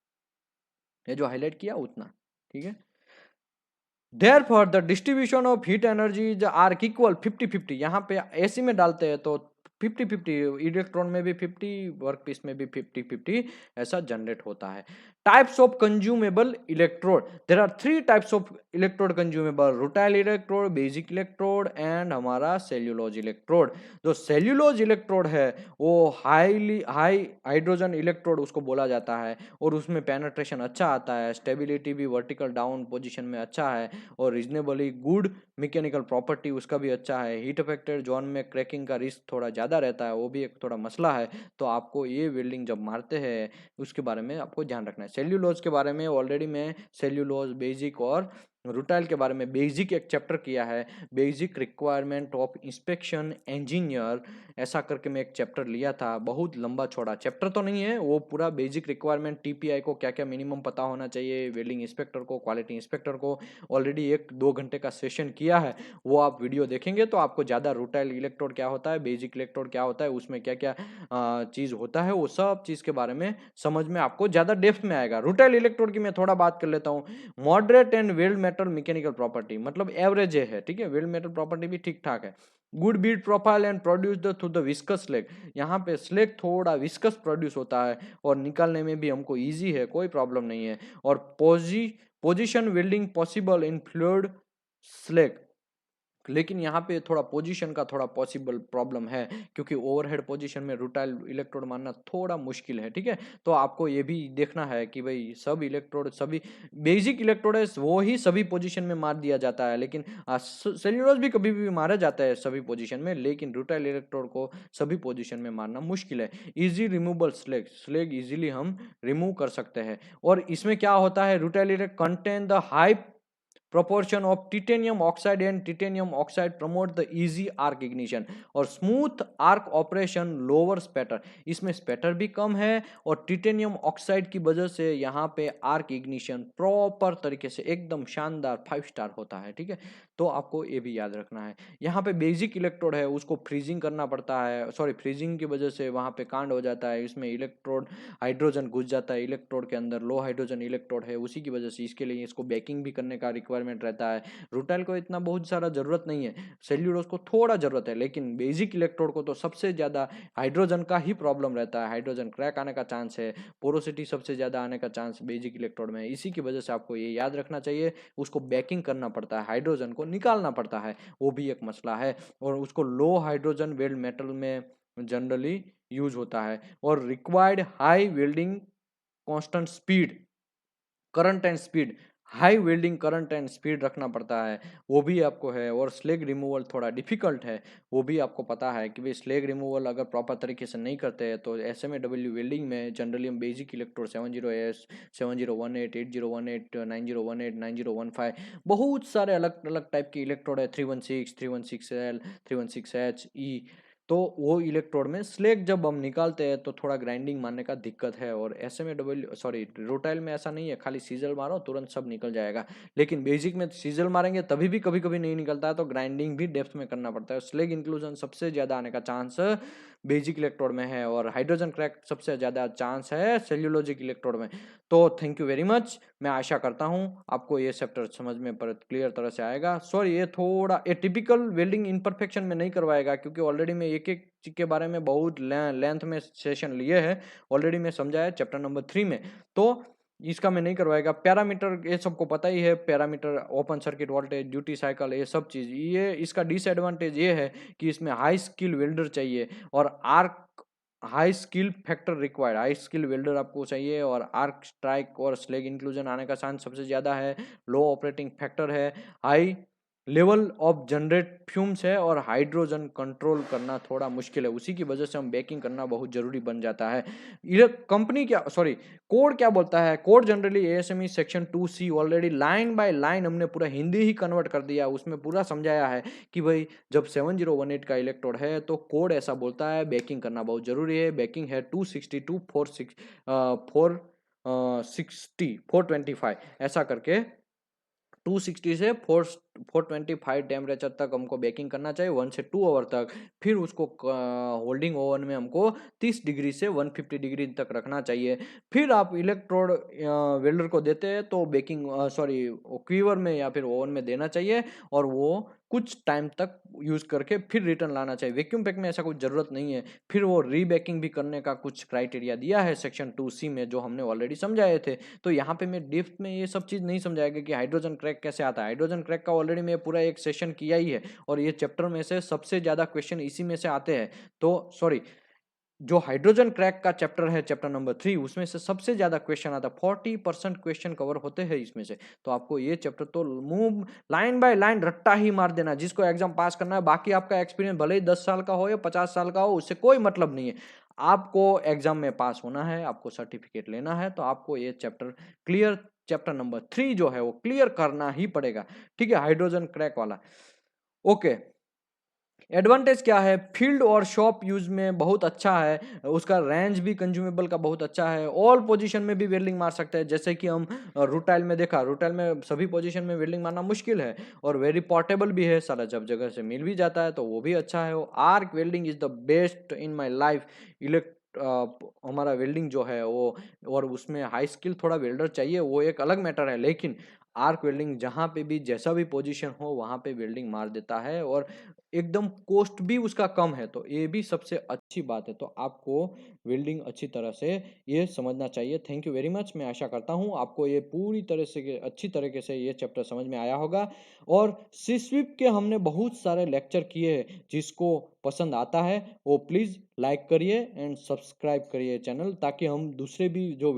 ये जो हाईलाइट किया उतना, ठीक है। Therefore, the distribution of heat energy are equal 50-50। यहाँ पे एसी में डालते हैं तो 50-50, इलेक्ट्रॉन में भी 50, वर्क पीस में भी 50-50 ऐसा जनरेट होता है। Types of consumable electrode, there are 3 types of electrode consumable, rutile electrode, basic electrode and हमारा सेल्यूलोज इलेक्ट्रोड। जो सेल्यूलोज इलेक्ट्रोड है वो हाई हाइड्रोजन इलेक्ट्रोड उसको बोला जाता है, और उसमें पेनिट्रेशन अच्छा आता है, स्टेबिलिटी भी वर्टिकल डाउन पोजिशन में अच्छा है, और रीजनेबली गुड मैकेनिकल प्रॉपर्टी उसका भी अच्छा है। हीट अफेक्टेड जोन में क्रैकिंग का रिस्क थोड़ा ज़्यादा रहता है, वो भी एक थोड़ा मसला है। तो आपको ये वेल्डिंग जब मारते हैं उसके बारे में आपको ध्यान रखना है। सेल्यूलोज के बारे में ऑलरेडी मैं सेल्यूलोज, बेसिक और रूटाइल के बारे में बेसिक एक चैप्टर किया है, basic requirement of inspection engineer, ऐसा करके मैं एक चैप्टर लिया था। बहुत लंबा चौड़ा चैप्टर तो नहीं है वो, पूरा बेसिक रिक्वायरमेंट TPI को क्या क्या मिनिमम पता होना चाहिए, वेल्डिंग इंस्पेक्टर को, क्वालिटी इंस्पेक्टर को, ऑलरेडी 1-2 घंटे का सेशन किया है। वो आप वीडियो देखेंगे तो आपको ज़्यादा रूटाइल इलेक्ट्रोड क्या होता है, बेसिक इलेक्ट्रोड क्या होता है, उसमें क्या क्या चीज़ होता है, वो सब चीज़ के बारे में समझ में आपको ज़्यादा डेप्थ में आएगा। रूटाइल इलेक्ट्रोड की मैं थोड़ा बात कर लेता हूँ। Moderate and weld metal mechanical property, मतलब एवरेज है, ठीक है। वेल्ड मेटल प्रॉपर्टी भी ठीक ठाक है। Good bead profile and produce through the viscous slag, यहाँ पे स्लैग थोड़ा विस्कस प्रोड्यूस होता है, और निकालने में भी हमको इजी है, कोई प्रॉब्लम नहीं है। और position welding possible in fluid slag, लेकिन यहाँ पे थोड़ा पोजीशन का थोड़ा पॉसिबल प्रॉब्लम है, क्योंकि ओवरहेड पोजीशन में रूटाइल इलेक्ट्रोड मारना थोड़ा मुश्किल है, ठीक है। तो आपको ये भी देखना है कि भाई सब इलेक्ट्रोड, सभी बेसिक इलेक्ट्रोड है वो ही सभी पोजीशन में मार दिया जाता है, लेकिन सेल्यूलोज भी कभी भी मारा जाता है सभी पोजीशन में, लेकिन रूटाइल इलेक्ट्रोड को सभी पोजीशन में मारना मुश्किल है। Easy removal slag, slag easily हम रिमूव कर सकते हैं। और इसमें क्या होता है, rutile electrode contain the high proportion of titanium oxide, and titanium oxide promote the easy arc ignition और smooth arc operation, lower spatter, इसमें स्पैटर भी कम है, और टिटेनियम ऑक्साइड की वजह से यहाँ पे आर्क इग्निशन प्रॉपर तरीके से एकदम शानदार 5 स्टार होता है, ठीक है। तो आपको ये भी याद रखना है। यहाँ पे बेसिक इलेक्ट्रोड है उसको फ्रीजिंग करना पड़ता है, सॉरी फ्रीजिंग की वजह से वहाँ पे कांड हो जाता है, इसमें इलेक्ट्रोड हाइड्रोजन घुस जाता है इलेक्ट्रोड के अंदर, लो हाइड्रोजन इलेक्ट्रोड है, उसी की वजह से इसके लिए इसको बेकिंग भी करने का रिक्वायरमेंट रहता है। रूटाइल को इतना बहुत सारा जरूरत नहीं है, सेल्यूलोज को थोड़ा जरूरत है, लेकिन बेसिक इलेक्ट्रोड को तो सबसे ज्यादा हाइड्रोजन का ही प्रॉब्लम रहता है, हाइड्रोजन क्रैक आने का चांस है, पोरोसिटी सबसे ज्यादा आने का चांस बेसिक इलेक्ट्रोड में है। इसी की वजह से आपको ये याद रखना चाहिए, उसको बेकिंग करना पड़ता है, हाइड्रोजन को निकालना पड़ता है, वो भी एक मसला है। और उसको लो हाइड्रोजन वेल्ड मेटल में जनरली यूज होता है। और required high welding constant speed, current and speed, high welding current and speed रखना पड़ता है, वो भी आपको है। और स्लैग रिमूवल थोड़ा डिफिकल्ट है, वो भी आपको पता है कि भाई स्लैग रिमूवल अगर प्रॉपर तरीके से नहीं करते हैं तो SMAW वेल्डिंग में जनरली हम बेसिक इलेक्ट्रोड 70S, 7018, 8018, 9018, 9015, बहुत सारे अलग अलग टाइप के इलेक्ट्रोड है, 316, 316L, 316H, E, तो वो इलेक्ट्रोड में स्लैग जब हम निकालते हैं तो थोड़ा ग्राइंडिंग मारने का दिक्कत है। और SMAW सॉरी रोटाइल में ऐसा नहीं है, खाली सीजल मारो तुरंत सब निकल जाएगा, लेकिन बेसिक में सीजल मारेंगे तभी भी कभी कभी नहीं निकलता है, तो ग्राइंडिंग भी डेप्थ में करना पड़ता है। स्लैग इंक्लूजन सबसे ज्यादा आने का चांस बेसिक इलेक्ट्रोड में है, और हाइड्रोजन क्रैक सबसे ज्यादा चांस है सेल्यूलोजिक इलेक्ट्रोड में। तो थैंक यू वेरी मच, मैं आशा करता हूँ आपको ये चैप्टर समझ में पर क्लियर तरह से आएगा। सॉरी ये थोड़ा ये टिपिकल वेल्डिंग इम्परफेक्शन में नहीं करवाएगा, क्योंकि ऑलरेडी मैं एक एक चीज के बारे में बहुत लेंथ में सेशन लिए हैं, ऑलरेडी मैं समझाया चैप्टर नंबर 3 में, तो इसका मैं नहीं करवाएगा। पैरामीटर ये सबको पता ही है, parameter, open circuit voltage, duty cycle, ये सब चीज, ये इसका डिसएडवांटेज ये है कि इसमें हाई स्किल वेल्डर चाहिए, और arc high skill factor required, high skill welder आपको चाहिए, और आर्क स्ट्राइक और स्लैग इंक्लूजन आने का चांस सबसे ज्यादा है, लो ऑपरेटिंग फैक्टर है, high level of generate fumes है और हाइड्रोजन कंट्रोल करना थोड़ा मुश्किल है, उसी की वजह से हम बेकिंग करना बहुत जरूरी बन जाता है। ये कंपनी क्या सॉरी कोड क्या बोलता है, code generally ASME section 2C already line by line हमने पूरा हिंदी ही कन्वर्ट कर दिया, उसमें पूरा समझाया है कि भाई जब 7018 का इलेक्ट्रोड है तो कोड ऐसा बोलता है बेकिंग करना बहुत जरूरी है। बेकिंग है 260 टू 425 ऐसा करके 260 से 425 टेम्परेचर तक हमको बेकिंग करना चाहिए 1 से 2 आवर तक। फिर उसको होल्डिंग ओवन में हमको 30 डिग्री से 150 डिग्री तक रखना चाहिए। फिर आप इलेक्ट्रोड वेल्डर को देते हैं तो बेकिंग सॉरी क्वीवर में या फिर ओवन में देना चाहिए और वो कुछ टाइम तक यूज करके फिर रिटर्न लाना चाहिए। वैक्यूम पैक में ऐसा कुछ जरूरत नहीं है। फिर वो रीबेकिंग भी करने का कुछ क्राइटेरिया दिया है सेक्शन 2C में, जो हमने ऑलरेडी समझाए थे। तो यहाँ पे मैं डिप्थ में ये सब चीज़ नहीं समझाएगा कि हाइड्रोजन क्रैक कैसे आता है। हाइड्रोजन क्रैक का ऑलरेडी मैं पूरा एक सेशन किया ही है और ये चैप्टर में से सबसे ज़्यादा क्वेश्चन इसी में से आते हैं। तो सॉरी, जो हाइड्रोजन क्रैक का चैप्टर है चैप्टर नंबर 3, उसमें से सबसे ज्यादा क्वेश्चन आता है, 40% क्वेश्चन कवर होते हैं इसमें से। तो आपको ये चैप्टर तो मुंह लाइन बाय लाइन रट्टा ही मार देना, जिसको एग्जाम पास करना है। बाकी आपका एक्सपीरियंस भले ही 10 साल का हो या 50 साल का हो, उससे कोई मतलब नहीं है। आपको एग्जाम में पास होना है, आपको सर्टिफिकेट लेना है, तो आपको ये चैप्टर क्लियर, चैप्टर नंबर 3 जो है वो क्लियर करना ही पड़ेगा। ठीक है, हाइड्रोजन क्रैक वाला। ओके, एडवांटेज क्या है, फील्ड और शॉप यूज में बहुत अच्छा है, उसका रेंज भी कंज्यूमेबल का बहुत अच्छा है। ऑल पोजीशन में भी वेल्डिंग मार सकते हैं, जैसे कि हम रूटाइल में देखा, रूटाइल में सभी पोजीशन में वेल्डिंग मारना मुश्किल है। और वेरी पोर्टेबल भी है, सारा जब जगह से मिल भी जाता है, तो वो भी अच्छा है। Arc welding is the best in my life. Elect हमारा वेल्डिंग जो है वो, और उसमें हाई स्किल थोड़ा वेल्डर चाहिए, वो एक अलग मैटर है, लेकिन आर्क वेल्डिंग जहाँ पे भी जैसा भी पोजीशन हो वहाँ पे वेल्डिंग मार देता है और एकदम कॉस्ट भी उसका कम है। तो ये भी सबसे अच्छी बात है। तो आपको वेल्डिंग अच्छी तरह से ये समझना चाहिए। Thank you very much. मैं आशा करता हूँ आपको ये पूरी तरह से अच्छी तरीके से ये चैप्टर समझ में आया होगा। और सीस्विप के हमने बहुत सारे लेक्चर किए हैं, जिसको पसंद आता है वो प्लीज़ लाइक करिए एंड सब्सक्राइब करिए चैनल, ताकि हम दूसरे भी जो